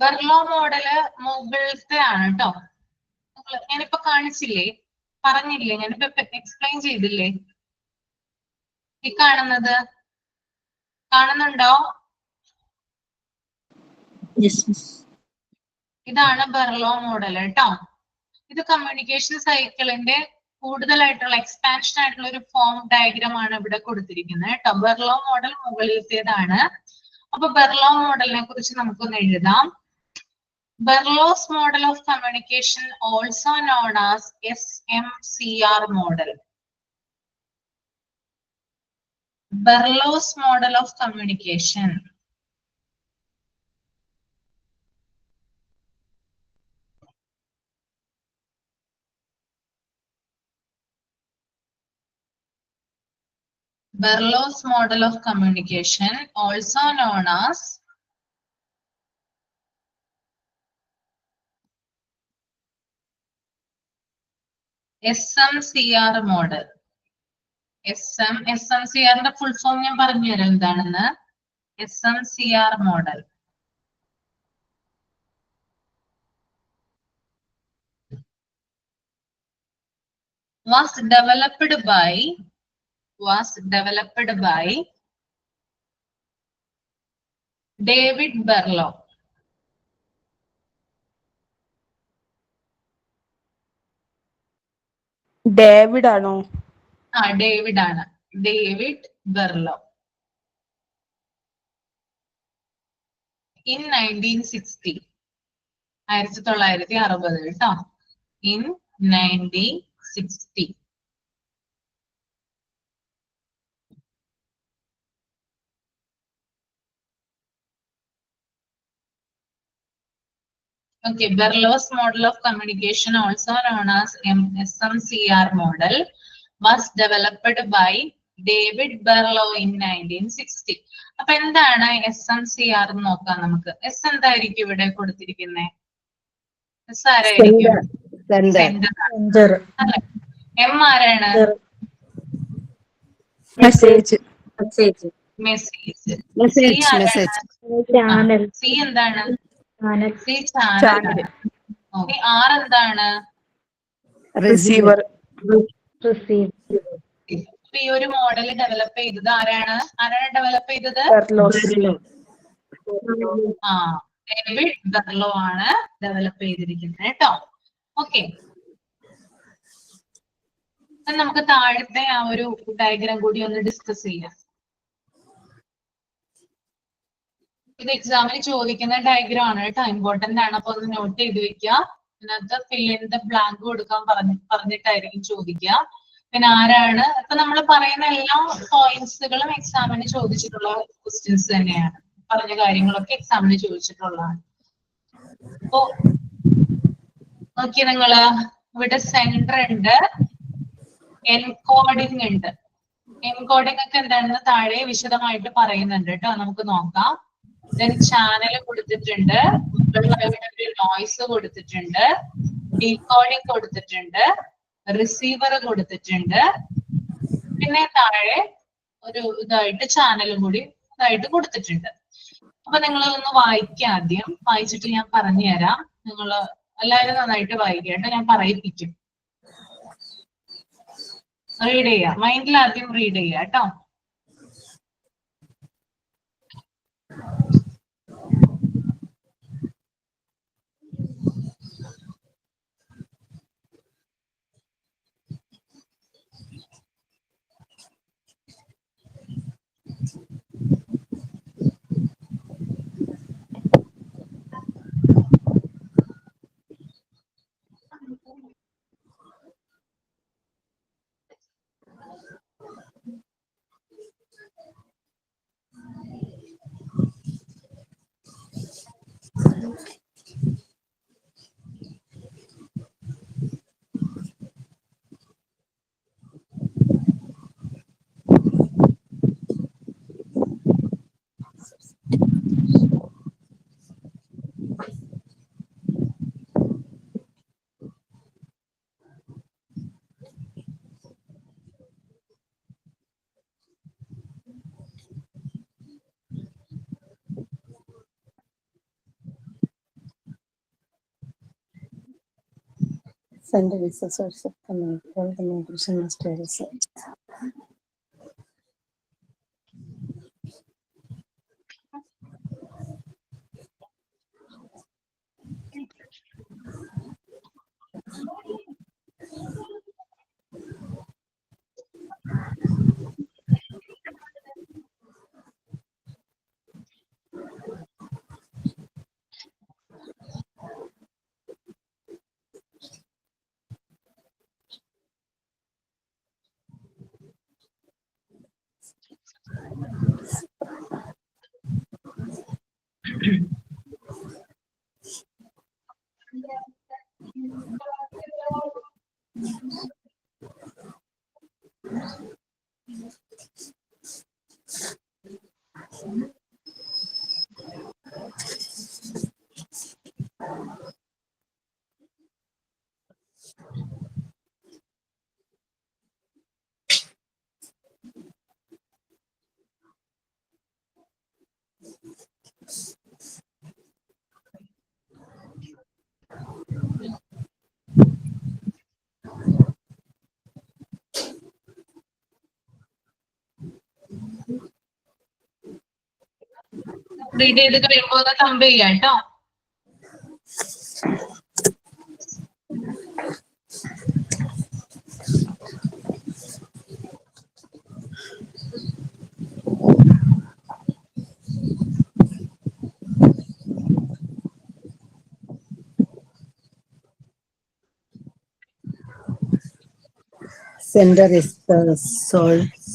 ബെർലോ മോഡല് മുകളിലത്തെ ആണ് കേട്ടോ. ഞാനിപ്പോ കാണിച്ചില്ലേ, പറഞ്ഞില്ലേ, ഞാനിപ്പോ എക്സ്പ്ലെയിൻ ചെയ്തില്ലേ? ഈ കാണുന്നത് കാണുന്നുണ്ടോ? Yes, Miss. ഇതാണ് ബെർലോ മോഡൽ കേട്ടോ. ഇത് കമ്മ്യൂണിക്കേഷൻ സൈക്കിളിന്റെ കൂടുതലായിട്ടുള്ള എക്സ്പാൻഷൻ ആയിട്ടുള്ള ഒരു ഫോം ഡയഗ്രാം ആണ് ഇവിടെ കൊടുത്തിരിക്കുന്നത് കേട്ടോ. ബെർലോ മോഡൽ മുകളിലത്തേതാണ്. അപ്പൊ ബെർലോ മോഡലിനെ കുറിച്ച് നമുക്കൊന്ന് എഴുതാം. Berlow's model of communication, also known as SMCR model. Berlow's model of communication. Berlow's model of communication, also known as SMCR model. SMCR ന്റെ ഫുൾ ഫോം ഞാൻ പറഞ്ഞുതരാം എന്താണെന്ന്. SMCR model. Was developed by David Berlow. David ആണോ? ഡേവിഡ് ആണ്. ഡേവിഡ് ബെർലോ. In 1960. 1960 കേട്ടോ. In 1960. Okay, Berlow's model of communication, also known as SMCR model, was developed by David Berlo in 1960. അപ്പൊ എന്താണ് SMCR എന്ന് നോക്കാം നമുക്ക്. എസ് എന്തായിരിക്കും ഇവിടെ കൊടുത്തിരിക്കുന്നത്? എസ് ആരായിരിക്കും? Sender. സെന്റർ സെന്റർ അല്ലെ? എം ആരാണ്? Message message message. C Message. ആരാണ്? Message. ചാനൽ സി എന്താണ്? Channel C channel. Channel okay. R എന്താണ്? Receiver. റിസീവ് അപ്പൊ ഈ ഒരു മോഡൽ ഡെവലപ്പ് ചെയ്തത് ആരാണ്? ഡെവലപ്പ് ചെയ്തത്? ബെർലോസ് ആ, ഡേവിഡ് ബെർലോ ആണ് ഡെവലപ്പ് ചെയ്തിരിക്കുന്നത് കേട്ടോ. ഓക്കെ. നമുക്ക് താഴത്തെ ആ ഒരു ഡയഗ്രാം കൂടി ഒന്ന് ഡിസ്കസ് ചെയ്യാം. ഇത് എക്സാമിന് ചോദിക്കുന്ന ഡയഗ്രാം ആണ് കേട്ടോ, ഇമ്പോർട്ടന്റ് ആണ്. അപ്പൊ ഒന്ന് നോട്ട് ചെയ്ത് വെക്കുക. ഇതിനകത്ത് ഫിൽ ഇൻ ദ ബ്ലാങ്ക് കൊടുക്കാൻ പറഞ്ഞിട്ടായിരിക്കും ചോദിക്കുക. പിന്നെ ആരാണ്? ഇപ്പൊ നമ്മൾ പറയുന്ന എല്ലാ പോയിന്റ്സുകളും എക്സാമിന് ചോദിച്ചിട്ടുള്ള ക്വസ്റ്റ്യൻസ് തന്നെയാണ്. പറഞ്ഞ കാര്യങ്ങളൊക്കെ എക്സാമിന് ചോദിച്ചിട്ടുള്ളതാണ്. അപ്പോ നോക്കിയ നിങ്ങള് ഇവിടെ സെന്റർ ഉണ്ട്, എൻകോഡിംഗ് ഉണ്ട്. എൻകോഡിംഗ് ഒക്കെ എന്താണെന്ന് താഴെ വിശദമായിട്ട് പറയുന്നുണ്ട് കേട്ടോ, നമുക്ക് നോക്കാം. ദെൻ ചാനൽ കൊടുത്തിട്ടുണ്ട്, നോയ്സ് കൊടുത്തിട്ടുണ്ട്, ഡീകോഡിംഗ് കൊടുത്തിട്ടുണ്ട്, റിസീവർ കൊടുത്തിട്ടുണ്ട്, പിന്നെ താഴെ ഒരു ഇതായിട്ട് ചാനലും കൂടി ഇതായിട്ട് കൊടുത്തിട്ടുണ്ട്. അപ്പൊ നിങ്ങൾ ഒന്ന് വായിക്കാം. ആദ്യം വായിച്ചിട്ട് ഞാൻ പറഞ്ഞു തരാം. നിങ്ങൾ എല്ലാവരും നന്നായിട്ട് വായിക്കട്ടെ, ഞാൻ പറയിപ്പിക്കും. റീഡ് ചെയ്യാം, മൈൻഡിൽ ആദ്യം റീഡ് ചെയ്യാം കേട്ടോ. Sender is a source of command. All communication must be received. Read ചെയ്ത് കഴിയുമ്പോൾ ഒന്ന് തമ്പ് ചെയ്യാം കേട്ടോ. Sender is the source.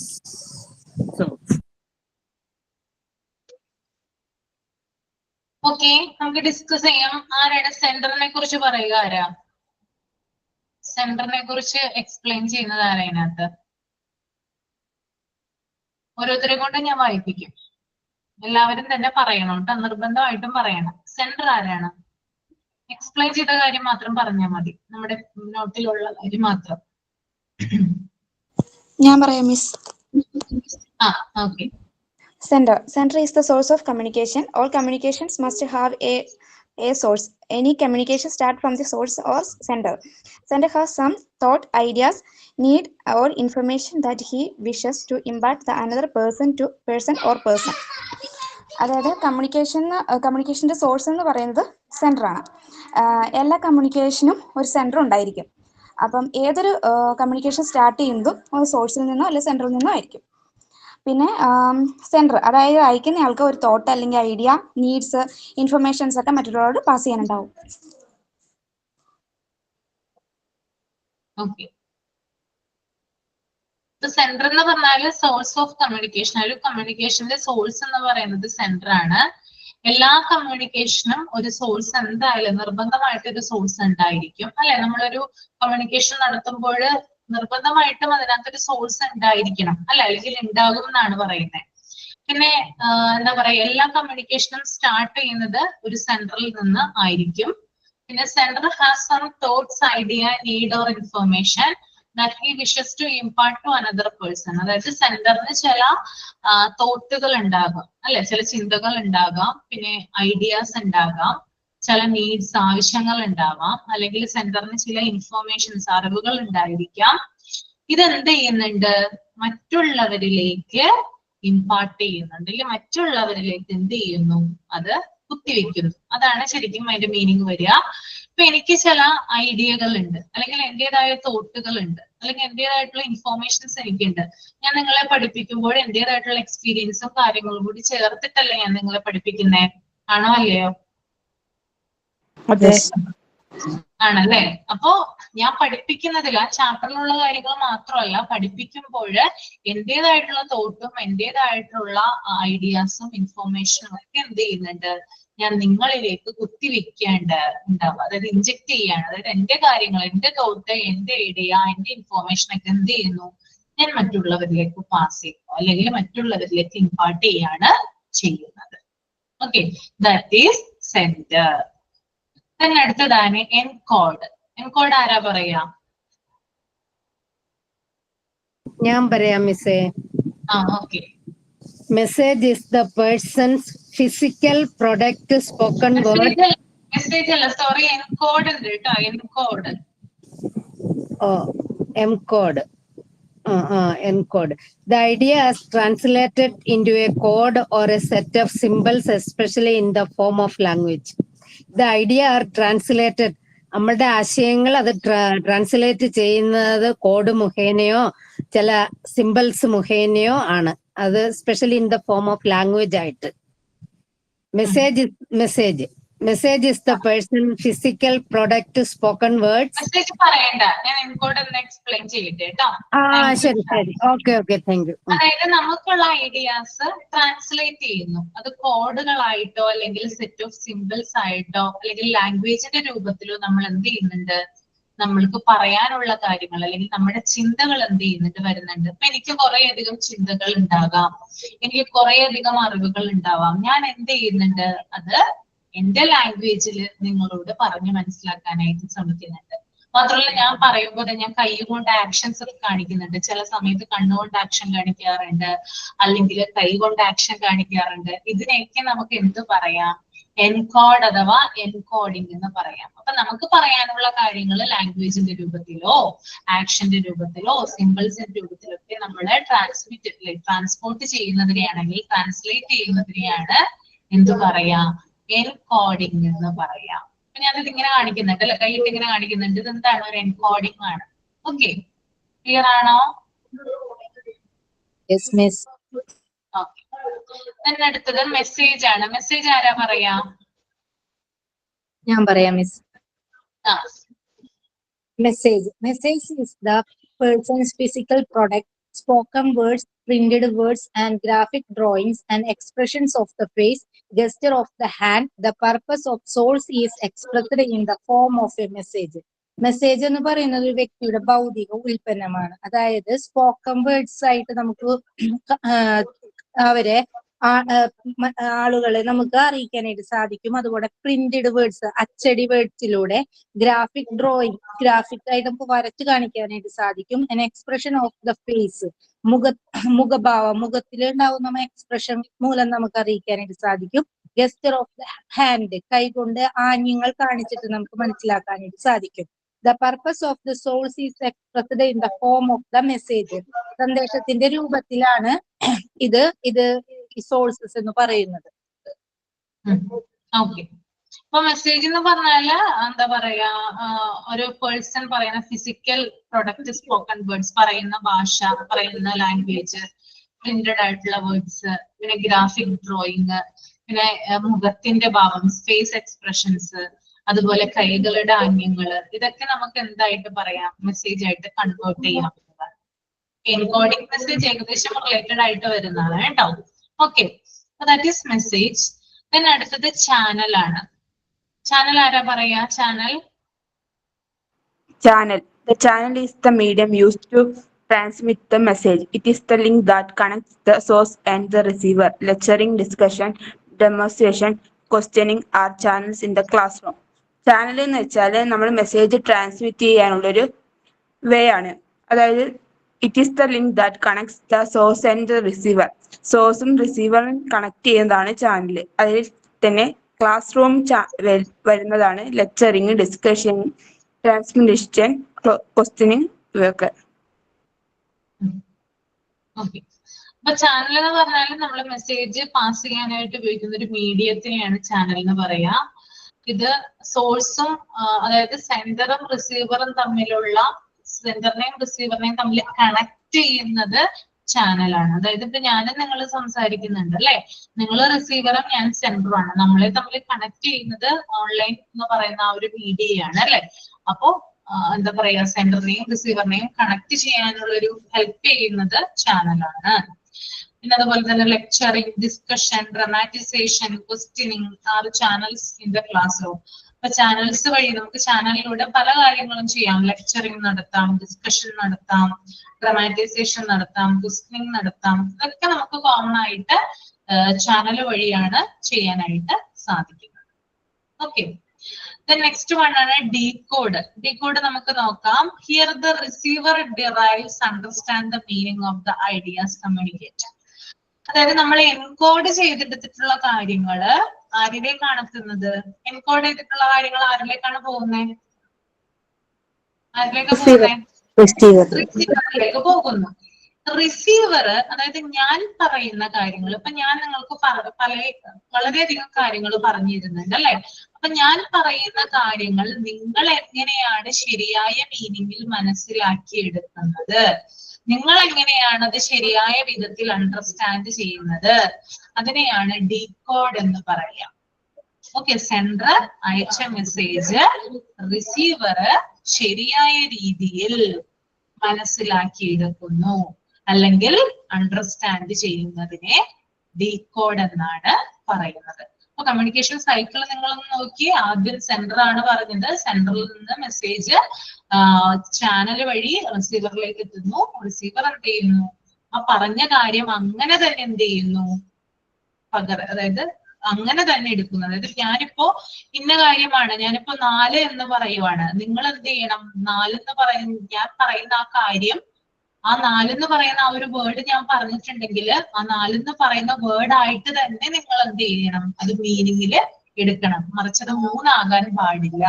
Okay, നമുക്ക് ഡിസ്കസ് ചെയ്യാം. ആരാണ് സെന്ററിനെ കുറിച്ച് പറയുക? ആരാ സെന്ററിനെ കുറിച്ച് എക്സ്പ്ലെയിൻ ചെയ്യുന്നത്? ആരാ ഇതിനകത്ത്? ഓരോരുത്തരെ കൊണ്ട് ഞാൻ വായിപ്പിക്കും. എല്ലാവരും തന്നെ പറയണം കേട്ടോ, നിർബന്ധമായിട്ടും പറയണം. സെൻഡർ ആരാണ്? എക്സ്പ്ലെയിൻ ചെയ്ത കാര്യം മാത്രം പറഞ്ഞാൽ മതി, നമ്മുടെ നോട്ടിലുള്ള കാര്യം മാത്രം. ഞാൻ പറയാം മിസ്. ആ okay. Center is the source of communication. All communications must have a source. Any communication start from the source or center. Center has some thought, ideas, need or information that he wishes to impart the another person or person. അതായത് കമ്മ്യൂണിക്കേഷൻ്റെ സോഴ്സ് എന്ന് പറയുന്നത് സെൻറ്ററാണ്. എല്ലാ കമ്മ്യൂണിക്കേഷനും ഒരു സെൻറ്റർ ഉണ്ടായിരിക്കും. അപ്പം ഏതൊരു കമ്മ്യൂണിക്കേഷൻ സ്റ്റാർട്ട് ചെയ്യുന്നതും ഒരു സോഴ്സിൽ നിന്നോ അല്ലെങ്കിൽ സെൻറ്ററിൽ നിന്നോ ആയിരിക്കും. പിന്നെ സെൻറ്റർ അതായത് അയക്കുന്ന ആൾക്ക് ഒരു തോട്ട് അല്ലെങ്കിൽ ഐഡിയ, നീഡ്സ്, ഇൻഫർമേഷൻസ് ഒക്കെ മറ്റുള്ളവരോട് പാസ് ചെയ്യാനുണ്ടാവും. ഓക്കെ. സെൻറ്റർ എന്ന് പറഞ്ഞാല് സോഴ്സ് ഓഫ് കമ്മ്യൂണിക്കേഷൻ. ഒരു കമ്മ്യൂണിക്കേഷന്റെ സോഴ്സ് എന്ന് പറയുന്നത് സെൻറ്റർ ആണ്. എല്ലാ കമ്മ്യൂണിക്കേഷനും ഒരു സോഴ്സ് എന്തായാലും നിർബന്ധമായിട്ട് ഒരു സോഴ്സ് ഉണ്ടായിരിക്കും അല്ലെ. നമ്മളൊരു കമ്മ്യൂണിക്കേഷൻ നടത്തുമ്പോൾ നിർബന്ധമായിട്ടും അതിനകത്തൊരു സോഴ്സ് ഉണ്ടായിരിക്കണം അല്ലെ, അല്ലെങ്കിൽ ഉണ്ടാകും എന്നാണ് പറയുന്നത്. പിന്നെ എന്താ പറയാ, എല്ലാ കമ്മ്യൂണിക്കേഷനും സ്റ്റാർട്ട് ചെയ്യുന്നത് ഒരു സെൻറ്ററിൽ നിന്ന് ആയിരിക്കും. പിന്നെ sender has some thoughts, idea, need or information that he wishes to impart to another person. അതായത് സെന്ററിന് ചില തോട്ടുകൾ ഉണ്ടാകാം അല്ലെ, ചില ചിന്തകൾ ഉണ്ടാകാം, പിന്നെ ഐഡിയാസ് ഉണ്ടാകാം, ചില നീഡ്സ്, ആവശ്യങ്ങൾ ഉണ്ടാവാം, അല്ലെങ്കിൽ സെന്ററിന് ചില ഇൻഫോർമേഷൻസ്, അറിവുകൾ ഉണ്ടായിരിക്കാം. ഇതെന്ത് ചെയ്യുന്നുണ്ട്? മറ്റുള്ളവരിലേക്ക് ഇമ്പാർട്ട് ചെയ്യുന്നുണ്ട്, അല്ലെങ്കിൽ മറ്റുള്ളവരിലേക്ക് എന്ത് ചെയ്യുന്നു? അത് കുത്തിവെക്കുന്നു. അതാണ് ശരിക്കും അതിന്റെ മീനിങ് വരിക. ഇപ്പൊ എനിക്ക് ചില ഐഡിയകൾ ഉണ്ട്, അല്ലെങ്കിൽ എന്റേതായ തോട്ടുകൾ ഉണ്ട്, അല്ലെങ്കിൽ എന്റേതായിട്ടുള്ള ഇൻഫോർമേഷൻസ് എനിക്കുണ്ട്. ഞാൻ നിങ്ങളെ പഠിപ്പിക്കുമ്പോൾ എന്റേതായിട്ടുള്ള എക്സ്പീരിയൻസും കാര്യങ്ങളും കൂടി ചേർത്തിട്ടല്ലേ ഞാൻ നിങ്ങളെ പഠിപ്പിക്കുന്നേ? ആണോ അല്ലയോ? ആണല്ലേ. അപ്പോ ഞാൻ പഠിപ്പിക്കുന്നതിൽ ആ ചാപ്റ്ററിലുള്ള കാര്യങ്ങൾ മാത്രമല്ല, പഠിപ്പിക്കുമ്പോൾ എന്റേതായിട്ടുള്ള തോട്ടും എന്റേതായിട്ടുള്ള ഐഡിയാസും ഇൻഫോർമേഷനും ഒക്കെ എന്ത് ചെയ്യുന്നുണ്ട്? ഞാൻ നിങ്ങളിലേക്ക് ഉണ്ടാവുക, അതായത് ഇൻജെക്ട് ചെയ്യാണ്. അതായത് എന്റെ കാര്യങ്ങൾ, എന്റെ തോട്ട്, എന്റെ ഐഡിയ, എന്റെ ഇൻഫോർമേഷൻ ഒക്കെ എന്ത് ചെയ്യുന്നു? ഞാൻ മറ്റുള്ളവരിലേക്ക് പാസ് ചെയ്യുന്നു, അല്ലെങ്കിൽ മറ്റുള്ളവരിലേക്ക് ഇമ്പാർട്ട് ചെയ്യാണ് ചെയ്യുന്നത്. Okay, that is centre. തന്നെ അടുത്തതാണ് എൻകോഡ്. എൻകോഡ് ആരാ പറയാ? ഞാൻ പറയാം മിസ്സേ. Okay. Message is the person's physical product, spoken word. Message അല്ല, സോറി, എൻകോഡ് ഉണ്ട് കേട്ടോ. Encode. Encode. Encode. The idea is translated into a code or a set of symbols, especially in the form of language. The idea are translated. നമ്മുടെ ആശയങ്ങൾ അത് ട്രാൻസ്ലേറ്റ് ചെയ്യുന്നത് കോഡ് മുഖേനയോ ചില സിമ്പിൾസ് മുഖേനയോ ആണ്. അത് specially in the form of language ആയിട്ട്. Message is the person physical product, spoken words. Message പറയണ്ട, ഞാൻ എൻകോഡ് ഒന്ന് എക്സ്പ്ലെയിൻ ചെയ്യട്ടെ കേട്ടോ. ശരി. Okay, thank you. അതായത് നമുക്കുള്ള ഐഡിയാസ് ട്രാൻസ്ലേറ്റ് ചെയ്യുന്നു. അത് കോഡുകളായിട്ടോ അല്ലെങ്കിൽ സെറ്റ് ഓഫ് സിമ്പിൾസ് ആയിട്ടോ അല്ലെങ്കിൽ ലാംഗ്വേജിന്റെ രൂപത്തിലോ നമ്മൾ എന്ത് ചെയ്യുന്നുണ്ട്? നമ്മൾക്ക് പറയാനുള്ള കാര്യങ്ങൾ അല്ലെങ്കിൽ നമ്മുടെ ചിന്തകൾ എന്ത് ചെയ്യുന്നുണ്ട്? വരുന്നുണ്ട്. ഇപ്പൊ എനിക്ക് കുറേയധികം ചിന്തകൾ ഉണ്ടാകാം, എനിക്ക് കുറേയധികം അറിവുകൾ ഉണ്ടാവാം. ഞാൻ എന്ത് ചെയ്യുന്നുണ്ട്? അത് എന്റെ ലാംഗ്വേജിൽ നിങ്ങളോട് പറഞ്ഞു മനസ്സിലാക്കാനായിട്ട് ശ്രമിക്കുന്നുണ്ട്. മാത്രമല്ല, ഞാൻ പറയുമ്പോൾ ഞാൻ കൈ കൊണ്ട് ആക്ഷൻസ് ഒക്കെ കാണിക്കുന്നുണ്ട്. ചില സമയത്ത് കണ്ണുകൊണ്ട് ആക്ഷൻ കാണിക്കാറുണ്ട്, അല്ലെങ്കിൽ കൈ കൊണ്ട് ആക്ഷൻ കാണിക്കാറുണ്ട്. ഇതിനെയൊക്കെ നമുക്ക് എന്ത് പറയാം? എൻകോഡ് അഥവാ എൻകോഡിംഗ് എന്ന് പറയാം. അപ്പൊ നമുക്ക് പറയാനുള്ള കാര്യങ്ങൾ ലാംഗ്വേജിന്റെ രൂപത്തിലോ ആക്ഷന്റെ രൂപത്തിലോ സിമ്പിൾസിന്റെ രൂപത്തിലൊക്കെ നമ്മൾ ട്രാൻസ്പോർട്ട് ചെയ്യുന്നതിനെയാണെങ്കിൽ ട്രാൻസ്ലേറ്റ് ചെയ്യുന്നതിനെയാണ് എന്ത് പറയാ? എൻകോഡിംഗ് എന്ന് പറയാം. അപ്പൊ ഞാനിത് ഇങ്ങനെ കാണിക്കുന്നുണ്ട് അല്ലെ, കൈയിട്ട് ഇങ്ങനെ കാണിക്കുന്നുണ്ട്. ഇതെന്താണ്? ഒരു എൻകോഡിംഗ് ആണ്. ഓക്കെ, ക്ലിയർ ആണോ? Yes, miss. ഓക്കെ. അടുത്തത് മെസ്സേജ് ആണ്. മെസ്സേജ് ആരാ പറയാ? ഞാൻ പറയാം miss. Message is the person's physical product, spoken words, printed words, and graphic drawings and expressions of the face, gesture of the hand. The purpose of source is expressed in the form of a message. Message എന്ന് പറയുന്നത് ഒരു വ്യക്തിയുടെ ഭൗതിക ഉൽപ്പന്നമാണ്. അതായത് സ്പോക്കൺ വേർഡ്സ് ആയിട്ട് നമുക്ക് അവരെ ആളുകളെ നമുക്ക് അറിയിക്കാനായിട്ട് സാധിക്കും. അതുപോലെ പ്രിന്റഡ് വേർഡ്സ്, അച്ചടി വേർഡ്സിലൂടെ ഗ്രാഫിക് ഡ്രോയിങ്, ഗ്രാഫിക് ആയിട്ട് നമുക്ക് വരച്ച് കാണിക്കാനായിട്ട് സാധിക്കും. എക്സ്പ്രഷൻ ഓഫ് ദ ഫേസ്, മുഖഭാവം, മുഖത്തിൽ ഉണ്ടാവുന്ന എക്സ്പ്രഷൻ മൂലം നമുക്ക് അറിയിക്കാനായിട്ട് സാധിക്കും. ഗെസ്റ്റർ ഓഫ് ദ ഹാൻഡ്, കൈകൊണ്ട് ആംഗ്യങ്ങൾ കാണിച്ചിട്ട് നമുക്ക് മനസ്സിലാക്കാനായിട്ട് സാധിക്കും. The purpose of the source is expressed in the form of the message. സന്ദേശത്തിന്റെ രൂപത്തിലാണ് ഇത് സോഴ്സസ് എന്ന് പറയുന്നത്. ഓക്കെ, അപ്പൊ മെസ്സേജ് എന്ന് പറഞ്ഞാല് എന്താ പറയാ, ഒരു പേഴ്സൺ പറയുന്ന ഫിസിക്കൽ പ്രൊഡക്റ്റ്, സ്പോക്കൺ വേർഡ്സ്, പറയുന്ന ഭാഷ, പറയുന്ന ലാംഗ്വേജ്, പ്രിന്റഡ് ആയിട്ടുള്ള വേർഡ്സ്, പിന്നെ ഗ്രാഫിക് ഡ്രോയിങ്, പിന്നെ മുഖത്തിന്റെ ഭാവം, ഫേസ് എക്സ്പ്രഷൻസ്, അതുപോലെ കൈകളുടെ ആംഗ്യങ്ങള്, ഇതൊക്കെ നമുക്ക് എന്തായിട്ട് പറയാം, മെസ്സേജ് ആയിട്ട് കൺവേർട്ട് ചെയ്യാവുന്നതാണ്. എൻകോഡിംഗ് മെസ്സേജ് ഏകദേശം റിലേറ്റഡ് ആയിട്ട് വരുന്നതാണ് കേട്ടോ. Okay, that is message. Then അടുത്തത് ചാനൽ ആണ്. ചാനൽ ആരാ പറയാ? Channel. Channel. The channel is the medium used to transmit the message. It is the link that connects the source and the receiver. Lecturing, discussion, demonstration, questioning are channels in the classroom. Channel എന്ന് വെച്ചാൽ നമ്മൾ മെസ്സേജ് ട്രാൻസ്മിറ്റ് ചെയ്യാനുള്ളൊരു വേ ആണ്. അതായത് it is the link that connects the source and the receiver. സോഴ്സും റിസീവറും കണക്ട് ചെയ്യുന്നതാണ് ചാനൽ. അതിൽ തന്നെ ക്ലാസ് റൂം വരുന്നതാണ് ലെക്ചറിങ്, ഡിസ്കഷൻ, ട്രാൻസ്മിഷൻ, ക്വസ്റ്റ്യനിങ്, ഇവയൊക്കെ. ഓക്കെ, അപ്പൊ ചാനൽ എന്ന് പറഞ്ഞാൽ നമ്മൾ മെസ്സേജ് പാസ് ചെയ്യാനായിട്ട് ഉപയോഗിക്കുന്ന ഒരു മീഡിയത്തിനെയാണ് ചാനൽ എന്ന് പറയാ. ഇത് സോഴ്സും അതായത് സെൻഡറും റിസീവറും തമ്മിലുള്ള, സെൻഡറിനെയും റിസീവറിനെയും തമ്മിൽ കണക്ട് ചെയ്യുന്നത് ചാനലാണ്. അതായത് ഇപ്പൊ ഞാനും നിങ്ങൾ സംസാരിക്കുന്നുണ്ട് അല്ലെ, നിങ്ങൾ റിസീവറും ഞാൻ സെൻഡറുമാണ്. നമ്മളെ തമ്മിൽ കണക്ട് ചെയ്യുന്നത് ഓൺലൈൻ എന്ന് പറയുന്ന ആ ഒരു മീഡിയയാണ് അല്ലെ. അപ്പോ എന്താ പറയാ, സെൻഡറിനെയും റിസീവറിനെയും കണക്ട് ചെയ്യാനുള്ള ഒരു ഹെൽപ്പ് ചെയ്യുന്നത് ചാനലാണ്. പിന്നെ അതുപോലെ തന്നെ lecturing, discussion, dramatisation, questioning are channels in the classroom. അപ്പൊ ചാനൽസ് വഴി നമുക്ക് ചാനലിലൂടെ പല കാര്യങ്ങളും ചെയ്യാം. ലെക്ചറിങ് നടത്താം, ഡിസ്കഷൻ നടത്താം, ഡ്രമാറ്റൈസേഷൻ നടത്താം, ക്വസ്റ്റ്യനിങ് നടത്താം. ഇതൊക്കെ നമുക്ക് കോമൺ ആയിട്ട് ചാനൽ വഴിയാണ് ചെയ്യാനായിട്ട് സാധിക്കുന്നത്. ഓക്കെ, നെക്സ്റ്റ് വൺ ആണ് ഡീകോഡ്. ഡീകോഡ് നമുക്ക് നോക്കാം. Here the receiver derives understand the meaning of the ideas communicate. അതായത് നമ്മൾ എൻകോഡ് ചെയ്തെടുത്തിട്ടുള്ള കാര്യങ്ങള് ആരിലേക്കാണ് എത്തുന്നത്? എൻകോഡ് ചെയ്തിട്ടുള്ള കാര്യങ്ങൾ ആരിലേക്കാണ് പോകുന്നത്? ആരിലേക്ക് പോകുന്നത്? റിസീവറിലേക്ക് പോകുന്നു. റിസീവർ, അതായത് ഞാൻ പറയുന്ന കാര്യങ്ങൾ, ഇപ്പൊ ഞാൻ നിങ്ങൾക്ക് വളരെയധികം കാര്യങ്ങൾ പറഞ്ഞു തരുന്നുണ്ട് അല്ലെ. അപ്പൊ ഞാൻ പറയുന്ന കാര്യങ്ങൾ നിങ്ങൾ എങ്ങനെയാണ് ശരിയായ മീനിങ്ങിൽ മനസ്സിലാക്കിയെടുക്കുന്നത്, നിങ്ങൾ എങ്ങനെയാണ് അത് ശരിയായ വിധത്തിൽ അണ്ടർസ്റ്റാൻഡ് ചെയ്യുന്നത്, അതിനെയാണ് ഡീകോഡ് എന്ന് പറയാം. ഓക്കെ, സെൻഡർ അയച്ച മെസ്സേജ് റിസീവർ ശരിയായ രീതിയിൽ മനസ്സിലാക്കിയെടുക്കുന്നു അല്ലെങ്കിൽ അണ്ടർസ്റ്റാൻഡ് ചെയ്യുന്നതിനെ ഡീകോഡ് എന്നാണ് പറയുന്നത്. അപ്പൊ കമ്മ്യൂണിക്കേഷൻ സൈക്കിൾ നിങ്ങളൊന്ന് നോക്കി. ആദ്യം സെൻഡർ ആണ് പറഞ്ഞത്. സെൻഡറിൽ നിന്ന് മെസ്സേജ് ചാനൽ വഴി റിസീവറിലേക്ക് എത്തുന്നു. റിസീവർ എന്ത് ചെയ്യുന്നു? ആ പറഞ്ഞ കാര്യം അങ്ങനെ തന്നെ എന്ത് ചെയ്യുന്നു? അതായത് അങ്ങനെ തന്നെ എടുക്കുന്നു. അതായത് ഞാനിപ്പോ ഇന്ന കാര്യമാണ്, ഞാനിപ്പോ 4 എന്ന് പറയുവാണ്. നിങ്ങൾ എന്ത് ചെയ്യണം? 4 എന്ന് ഞാൻ പറയുന്ന ആ കാര്യം, ആ 4 എന്ന് പറയുന്ന ആ ഒരു വേർഡ് ഞാൻ പറഞ്ഞിട്ടുണ്ടെങ്കിൽ ആ 4 എന്ന് പറയുന്ന വേർഡ് ആയിട്ട് തന്നെ നിങ്ങൾ എന്ത് ചെയ്യണം? അത് മീനിങ്ങില് എടുക്കണം. മറിച്ചത് 3 ആകാൻ പാടില്ല.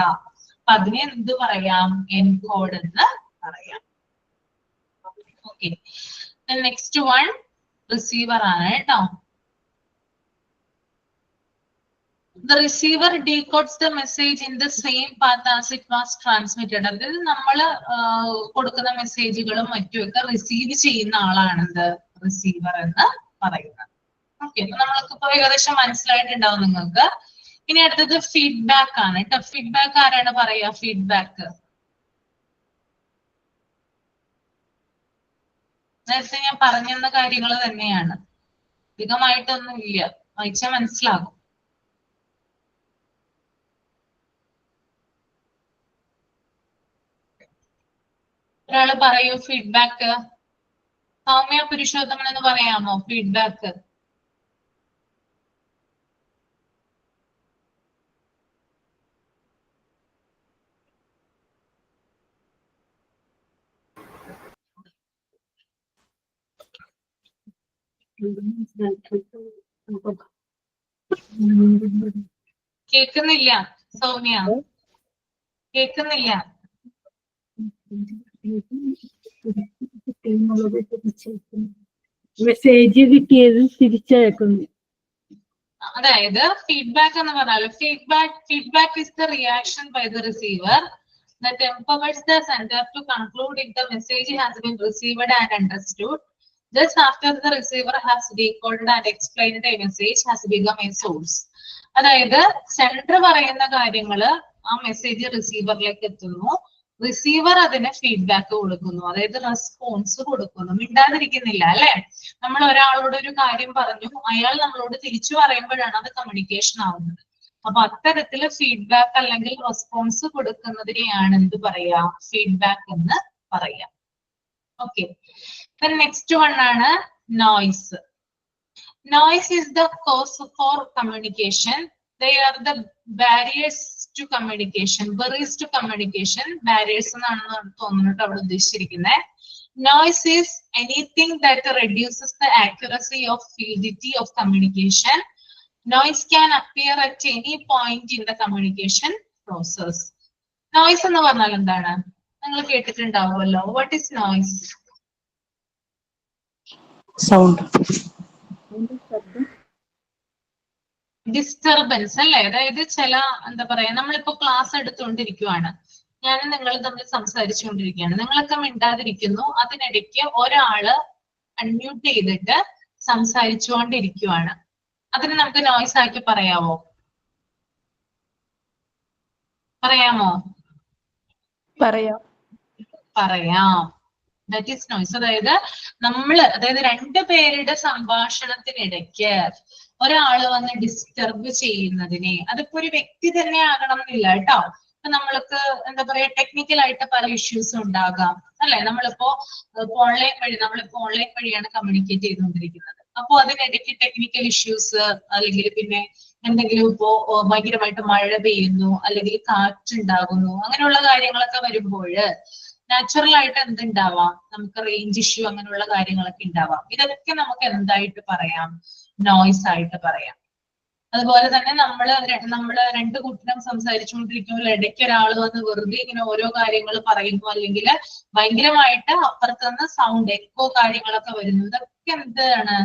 അപ്പൊ അതിനെ എന്ത് പറയാം? എൻകോഡ് എന്ന് പറയാം. ഓക്കെ, നെക്സ്റ്റ് വൺ റിസീവർ ആണ് കേട്ടോ. The receiver decodes the message in the same path as it was transmitted. അതായത് നമ്മൾ കൊടുക്കുന്ന മെസ്സേജുകളും മറ്റുമൊക്കെ റിസീവ് ചെയ്യുന്ന ആളാണെന്ത്? റിസീവർ എന്ന് പറയുന്നത്. ഓക്കെ, അപ്പൊ നമ്മൾക്കിപ്പോ ഏകദേശം മനസ്സിലായിട്ടുണ്ടാവും നിങ്ങൾക്ക്. ഇനി അടുത്തത് ഫീഡ്ബാക്ക് ആണ് കേട്ടോ. ഫീഡ്ബാക്ക് ആരാണ് പറയാ? ഫീഡ്ബാക്ക് നേരത്തെ ഞാൻ പറഞ്ഞെന്ന കാര്യങ്ങൾ തന്നെയാണ്, അധികമായിട്ടൊന്നും ഇല്ല, വായിച്ചാൽ മനസ്സിലാകും. ഒരാള് പറയൂ ഫീഡ്ബാക്ക്. സൗമ്യ പുരുഷോത്തമൻ എന്ന് പറയാമോ ഫീഡ്ബാക്ക്? കേക്കുന്നില്ല സൗമ്യ, കേക്കുന്നില്ല. മെസ്സേജ് കിട്ടിയത് തിരിച്ചയക്കുന്നു. അതായത് ഫീഡ്ബാക്ക് എന്ന് പറഞ്ഞാൽ feedback is the reaction by the receiver that empowers the sender to conclude if the message has been received and understood. Just after the receiver has decoded and explained a message has become a source. അതായത് സെൻഡർ പറയുന്ന കാര്യങ്ങള് ആ മെസ്സേജ് റിസീവറിലേക്ക് എത്തുന്നു, റിസീവർ അതിന് ഫീഡ്ബാക്ക് കൊടുക്കുന്നു, അതായത് റെസ്പോൺസ് കൊടുക്കുന്നു. മിണ്ടാതിരിക്കുന്നില്ല അല്ലെ? നമ്മൾ ഒരാളോട് ഒരു കാര്യം പറഞ്ഞു, അയാൾ നമ്മളോട് തിരിച്ചു പറയുമ്പോഴാണ് അത് കമ്മ്യൂണിക്കേഷൻ ആവുന്നത്. അപ്പൊ അത്തരത്തില് ഫീഡ്ബാക്ക് അല്ലെങ്കിൽ റെസ്പോൺസ് കൊടുക്കുന്നതിനെയാണ് എന്ത് പറയാ? ഫീഡ്ബാക്ക് എന്ന് പറയാം. ഓക്കെ, നെക്സ്റ്റ് വൺ ആണ് noise. Noise is the cause for communication. They are the barriers to communication. Barriers to communication. Barriers എന്നാണ് തോന്നുന്നു അവിടെ ഉദ്ദേശിച്ചിരിക്കുന്നത്. Noise is anything that reduces the accuracy of fluidity of communication. Noise can appear at any point in the communication process. Noise എന്ന് പറഞ്ഞാൽ എന്താണ്? നിങ്ങൾ കേട്ടിട്ടുണ്ടാവുമല്ലോ. What is noise? Sound, disturbance അല്ലെ? അതായത് ചില എന്താ പറയാ, നമ്മളിപ്പോ ക്ലാസ് എടുത്തുകൊണ്ടിരിക്കുവാണ്, ഞാനും നിങ്ങൾ തമ്മിൽ സംസാരിച്ചുകൊണ്ടിരിക്കുകയാണ്, നിങ്ങളൊക്കെ മിണ്ടാതിരിക്കുന്നു, അതിനിടയ്ക്ക് ഒരാള് അൺമ്യൂട്ട് ചെയ്തിട്ട് സംസാരിച്ചുകൊണ്ടിരിക്കുവാണ്, അതിന് നമുക്ക് നോയ്സ് ആക്കി പറയാമോ? പറയാമോ? പറയാം. That is noise. അതായത് അതായത് രണ്ടു പേരുടെ സംഭാഷണത്തിനിടയ്ക്ക് ഒരാള് വന്ന് ഡിസ്റ്റർബ് ചെയ്യുന്നതിനെ, അതിപ്പോ ഒരു വ്യക്തി തന്നെ ആകണം എന്നില്ല കേട്ടോ. ഇപ്പൊ നമ്മൾക്ക് എന്താ പറയാ, ടെക്നിക്കൽ ആയിട്ട് പല ഇഷ്യൂസ് ഉണ്ടാകാം അല്ലെ? നമ്മളിപ്പോ ഓൺലൈൻ വഴിയാണ് കമ്മ്യൂണിക്കേറ്റ് ചെയ്തുകൊണ്ടിരിക്കുന്നത്. അപ്പൊ അതിനിടയ്ക്ക് ടെക്നിക്കൽ ഇഷ്യൂസ് അല്ലെങ്കിൽ പിന്നെ എന്തെങ്കിലും ഇപ്പോ ഭയങ്കരമായിട്ട് മഴ പെയ്യുന്നു അല്ലെങ്കിൽ കാറ്റുണ്ടാകുന്നു, അങ്ങനെയുള്ള കാര്യങ്ങളൊക്കെ വരുമ്പോൾ നാച്ചുറൽ ആയിട്ട് എന്തുണ്ടാവാം, നമുക്ക് റേഞ്ച് ഇഷ്യൂ അങ്ങനെയുള്ള കാര്യങ്ങളൊക്കെ ഉണ്ടാവാം. ഇതൊക്കെ നമുക്ക് എന്തായിട്ട് പറയാം? നോയ്സ് ആയിട്ട് പറയാം. അതുപോലെ തന്നെ നമ്മള് രണ്ടു കൂട്ടരും സംസാരിച്ചുകൊണ്ടിരിക്കുമ്പോൾ ഇടയ്ക്ക് ഒരാൾ വന്ന് വെറുതെ ഇങ്ങനെ ഓരോ കാര്യങ്ങൾ പറയുന്നു, അല്ലെങ്കിൽ ഭയങ്കരമായിട്ട് അപ്പുറത്തുനിന്ന് സൗണ്ട് എക്കോ കാര്യങ്ങളൊക്കെ വരുന്നു, ഇതൊക്കെ എന്താണ്?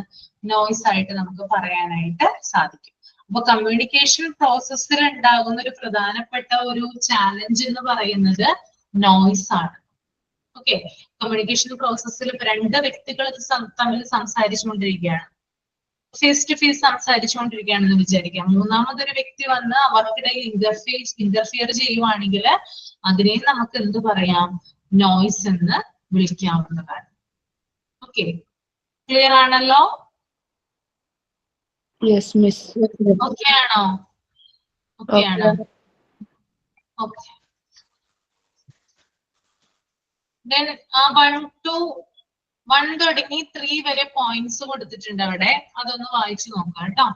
നോയ്സ് ആയിട്ട് നമുക്ക് പറയാനായിട്ട് സാധിക്കും. അപ്പൊ കമ്മ്യൂണിക്കേഷൻ പ്രോസസ്സിൽ ഉണ്ടാകുന്ന ഒരു പ്രധാനപ്പെട്ട ഒരു ചാലഞ്ച് എന്ന് പറയുന്നത് നോയ്സ് ആണ്. ഓക്കെ, കമ്മ്യൂണിക്കേഷൻ പ്രോസസ്സിൽ ഇപ്പൊ രണ്ട് വ്യക്തികൾ തമ്മിൽ സംസാരിച്ചുകൊണ്ടിരിക്കുകയാണ്, ഫേസ് ടു ഫേസ് സംസാരിച്ചുകൊണ്ടിരിക്കുകയാണെന്ന് വിചാരിക്കാം. മൂന്നാമതൊരു വ്യക്തി വന്ന് അവർക്കിടയിൽ ഇന്റർഫിയർ ചെയ്യുവാണെങ്കിൽ അതിനെ നമുക്ക് എന്ത് പറയാം? നോയ്സ് എന്ന് വിളിക്കാവുന്നതാണ്. ഓക്കെ, ക്ലിയർ ആണല്ലോ? ഓക്കെ ആണോ? ഓക്കെ ആണ്. ഓക്കെ, then 1 തുടങ്ങി 3 വരെ പോയിന്റ്സ് കൊടുത്തിട്ടുണ്ട് അവിടെ, അതൊന്ന് വായിച്ചു നോക്കാം കേട്ടോ.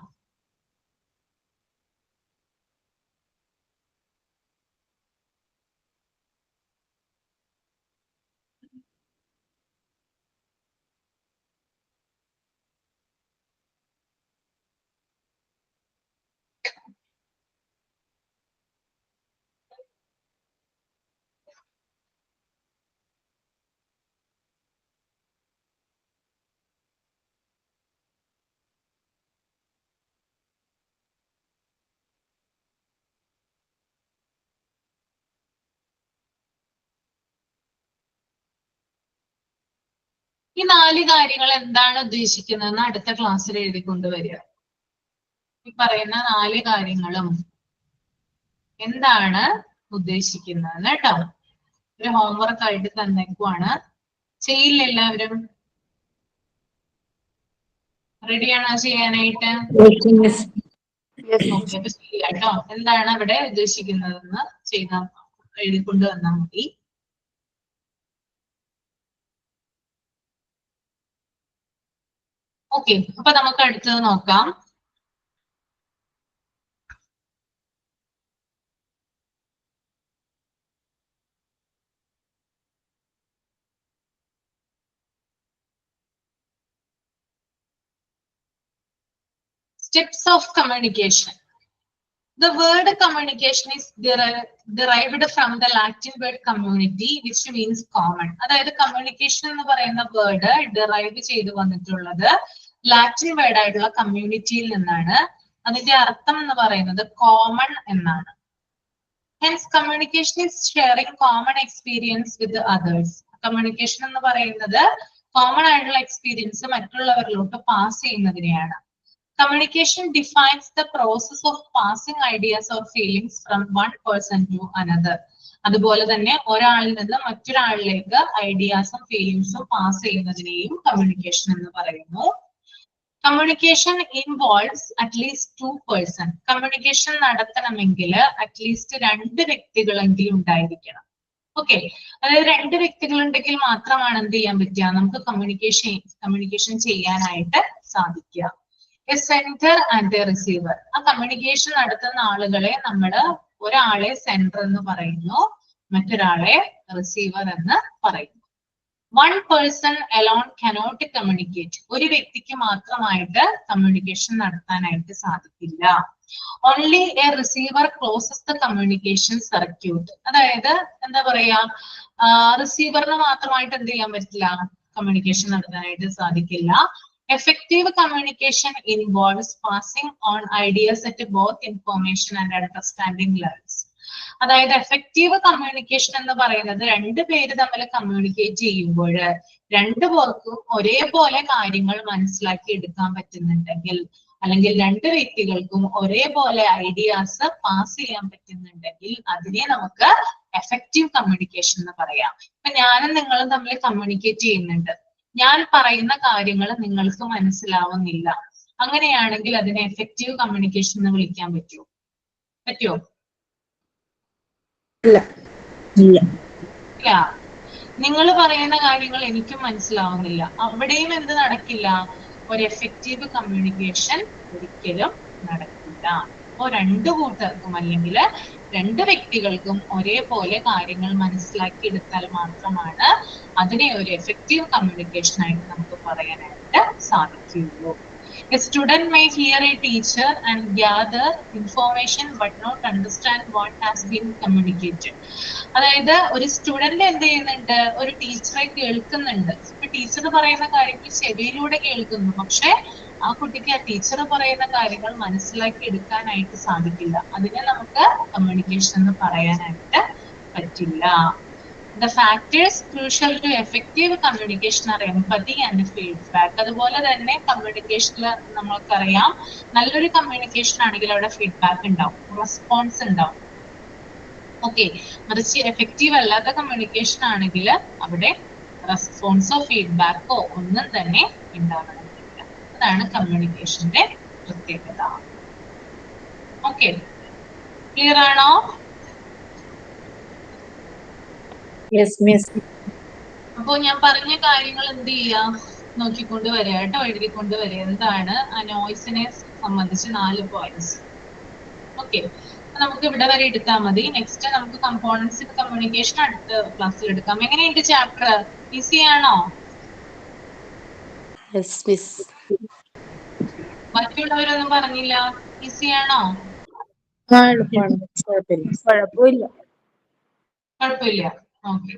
ഈ 4 കാര്യങ്ങൾ എന്താണ് ഉദ്ദേശിക്കുന്നതെന്ന് അടുത്ത ക്ലാസ്സിൽ എഴുതിക്കൊണ്ടുവരിക. ഈ പറയുന്ന 4 കാര്യങ്ങളും എന്താണ് ഉദ്ദേശിക്കുന്നത് കേട്ടോ. ഒരു ഹോംവർക്ക് ആയിട്ട് തന്നേക്കുവാണ്, ചെയ്യില്ല എല്ലാവരും? റെഡിയാണോ ചെയ്യാനായിട്ട്? ഓക്കെ, അപ്പൊ ചെയ്യാം കേട്ടോ. എന്താണ് അവിടെ ഉദ്ദേശിക്കുന്നതെന്ന് എഴുതിക്കൊണ്ട് വന്നാൽ മതി. ഓക്കെ, അപ്പൊ നമുക്ക് അടുത്തത് നോക്കാം. Steps of communication. The word communication is derived from the Latin word community, which means common. അതായത് communication എന്ന് പറയുന്ന വേർഡ് ഡിറൈവ് ചെയ്ത് വന്നിട്ടുള്ളത് ലാറ്റിൻ വേർഡ് ആയിട്ടുള്ള കമ്മ്യൂണിറ്റിയിൽ നിന്നാണ്. അതിന്റെ അർത്ഥം എന്ന് പറയുന്നത് കോമൺ എന്നാണ്. Hence, communication is sharing common experience with others. Communication എന്ന് പറയുന്നത് കോമൺ ആയിട്ടുള്ള എക്സ്പീരിയൻസ് മറ്റുള്ളവരിലോട്ട് പാസ് ചെയ്യുന്നതിനെയാണ്. Communication defines the process of passing ideas or feelings from one person to another. അതുപോലെ തന്നെ ഒരാളിൽ നിന്ന് മറ്റൊരാളിലേക്ക് ഐഡിയാസും ഫീലിംഗ്സും പാസ് ചെയ്യുന്നതിനെയും കമ്മ്യൂണിക്കേഷൻ എന്ന് പറയുന്നു. Communication involves at least 2 person. Communication നടത്തണമെങ്കിൽ അറ്റ്ലീസ്റ്റ് 2 വ്യക്തികളെങ്കിലും ഉണ്ടായിരിക്കണം. ഓക്കെ, അതായത് 2 വ്യക്തികൾ ഉണ്ടെങ്കിൽ മാത്രമാണ് എന്ത് ചെയ്യാൻ പറ്റുക, നമുക്ക് കമ്മ്യൂണിക്കേഷൻ ചെയ്യാനായിട്ട് സാധിക്കുക. A sender and A receiver. ആ കമ്മ്യൂണിക്കേഷൻ നടത്തുന്ന ആളുകളെ ഒരാളെ സെൻഡർ എന്ന് പറയുന്നു, മറ്റൊരാളെ റിസീവർ എന്ന് പറയുന്നു. One person alone cannot communicate. ഒരു വ്യക്തിക്ക് മാത്രമായിട്ട് കമ്മ്യൂണിക്കേഷൻ നടത്താനായിട്ട് സാധിക്കില്ല. Only a receiver closes the communication circuit. അതായത് എന്താ പറയാ, റിസീവറിന് മാത്രമായിട്ട് എന്ത് ചെയ്യാൻ പറ്റില്ല, കമ്മ്യൂണിക്കേഷൻ നടത്താനായിട്ട് സാധിക്കില്ല. Effective communication involves passing on ideas at both information and understanding levels. അതായത് എഫക്റ്റീവ് കമ്മ്യൂണിക്കേഷൻ എന്ന് പറയുന്നത് 2 പേര് തമ്മിൽ കമ്മ്യൂണിക്കേറ്റ് ചെയ്യുമ്പോൾ 2 പേർക്കും ഒരേപോലെ കാര്യങ്ങൾ മനസ്സിലാക്കി എടുക്കാൻ പറ്റുന്നുണ്ടെങ്കിൽ, അല്ലെങ്കിൽ 2 വ്യക്തികൾക്കും ഒരേപോലെ ഐഡിയാസ് പാസ് ചെയ്യാൻ പറ്റുന്നുണ്ടെങ്കിൽ അതിനെ നമുക്ക് എഫക്റ്റീവ് കമ്മ്യൂണിക്കേഷൻ എന്ന് പറയാം. ഇപ്പൊ ഞാനും നിങ്ങളും തമ്മിൽ കമ്മ്യൂണിക്കേറ്റ് ചെയ്യുന്നുണ്ട്, ഞാൻ പറയുന്ന കാര്യങ്ങൾ നിങ്ങൾക്ക് മനസ്സിലാവുന്നില്ല, അങ്ങനെയാണെങ്കിൽ അതിനെ എഫക്റ്റീവ് കമ്മ്യൂണിക്കേഷൻ എന്ന് വിളിക്കാൻ പറ്റുമോ? ഇല്ല. നിങ്ങൾ പറയുന്ന കാര്യങ്ങൾ എനിക്കും മനസ്സിലാവുന്നില്ല, അവിടെയും എന്ത് നടക്കില്ല, ഒരു എഫക്റ്റീവ് കമ്മ്യൂണിക്കേഷൻ ഒരിക്കലും നടക്കില്ല. അപ്പോ 2 കൂട്ടർക്കും അല്ലെങ്കിൽ 2 വ്യക്തികൾക്കും ഒരേപോലെ കാര്യങ്ങൾ മനസ്സിലാക്കി എടുത്താൽ മാത്രമാണ് അതിനെ ഒരു എഫക്റ്റീവ് കമ്മ്യൂണിക്കേഷൻ ആയിട്ട് നമുക്ക് പറയാനായിട്ട് സാധിക്കുകയുള്ളൂ. A student may hear a teacher and gather information but not understand what has been communicated. അതായത് ഒരു സ്റ്റുഡന്റ് എന്ത് ചെയ്യുന്നുണ്ട്, ഒരു ടീച്ചറെ കേൾക്കുന്നുണ്ട്. ഇപ്പൊ ടീച്ചർ പറയുന്ന കാര്യങ്ങൾ ചെവിയിലൂടെ കേൾക്കുന്നു, പക്ഷെ ആ കുട്ടിക്ക് ആ ടീച്ചർ പറയുന്ന കാര്യങ്ങൾ മനസ്സിലാക്കി എടുക്കാനായിട്ട് സാധിക്കില്ല. അതിനെ നമുക്ക് കമ്മ്യൂണിക്കേഷൻ എന്ന് പറയാനായിട്ട് പറ്റില്ല. The factors crucial to effective communication are empathy and feedback. അതുപോലെ തന്നെ കമ്മ്യൂണിക്കേഷനിൽ നമ്മൾക്കറിയാം, നല്ലൊരു കമ്മ്യൂണിക്കേഷൻ ആണെങ്കിൽ അവിടെ ഫീഡ്ബാക്ക് ഉണ്ടാവും, റെസ്പോൺസ് ഉണ്ടാവും. ഓക്കെ, മറിച്ച് എഫക്റ്റീവ് അല്ലാത്ത കമ്മ്യൂണിക്കേഷൻ ആണെങ്കിൽ അവിടെ റെസ്പോൺസോ ഫീഡ്ബാക്കോ ഒന്നും തന്നെ ഉണ്ടാവണമെന്നില്ല. അതാണ് കമ്മ്യൂണിക്കേഷന്റെ പ്രത്യേകത. ഓക്കെ, ക്ലിയർ ആണോ? അപ്പോ ഞാൻ പറഞ്ഞ കാര്യങ്ങൾ എന്ത് ചെയ്യാ, നോക്കിക്കൊണ്ട് വരിക കേട്ടോ, എഴുതിക്കൊണ്ട് വരിക. എന്താണ് ആ നോയ്സിനെ സംബന്ധിച്ച് 4 പോയിന്റ്സ്. ഓക്കെ, നമുക്ക് ഇവിടെ വരെ എടുത്താൽ മതി. നെക്സ്റ്റ് നമുക്ക് കമ്പോണൻസ് ഇൻ കമ്മ്യൂണിക്കേഷൻ അടുത്ത ക്ലാസ്സിൽ എടുക്കാം. എങ്ങനെയുണ്ട് ചാപ്റ്റർ? ഈസി ആണോ? മറ്റുള്ളവരൊന്നും പറഞ്ഞില്ല, ഈസി ആണോ? കുഴപ്പമില്ല. കുഴപ്പമില്ല. ഓക്കെ,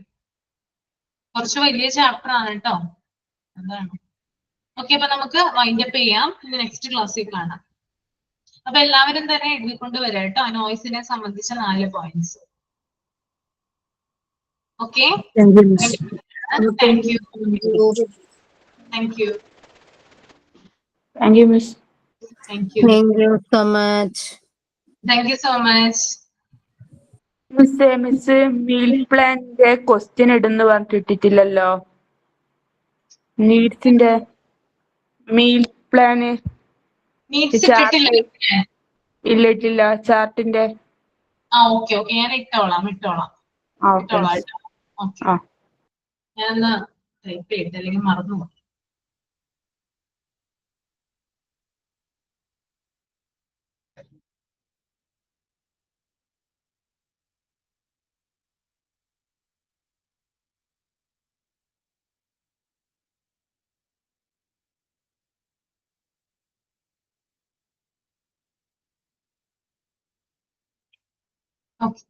കുറച്ച് വലിയ ചാപ്റ്റർ ആണ് കേട്ടോ, അതാണ്. ഓക്കെ, അപ്പൊ നമുക്ക് വൈൻഡ് അപ്പ് ചെയ്യാം. നെക്സ്റ്റ് ക്ലാസ്സിൽ കാണാം. അപ്പൊ എല്ലാവരും തന്നെ എഴുതിക്കൊണ്ട് വരാം കേട്ടോ, നോയ്സിനെ സംബന്ധിച്ച 4 points. Okay, thank U. Thank you. Thank you, Miss. Thank you. Thank you so much. Thank you so much. Miss meal പ്ലാനിന്റെ ക്വസ്റ്റ്യൻ ഇടുന്ന് പറഞ്ഞിട്ടില്ലല്ലോ. നീഡ്സിന്റെ മീൽ പ്ലാന് ഇല്ല, ചാർട്ടിന്റെ. ഓക്കെ, ഞാൻ ഇട്ടോളാം. ഞാനൊന്ന് ടൈപ്പ് ചെയ്തിട്ട് അല്ലെങ്കിൽ മറന്നു. ഓക്കെ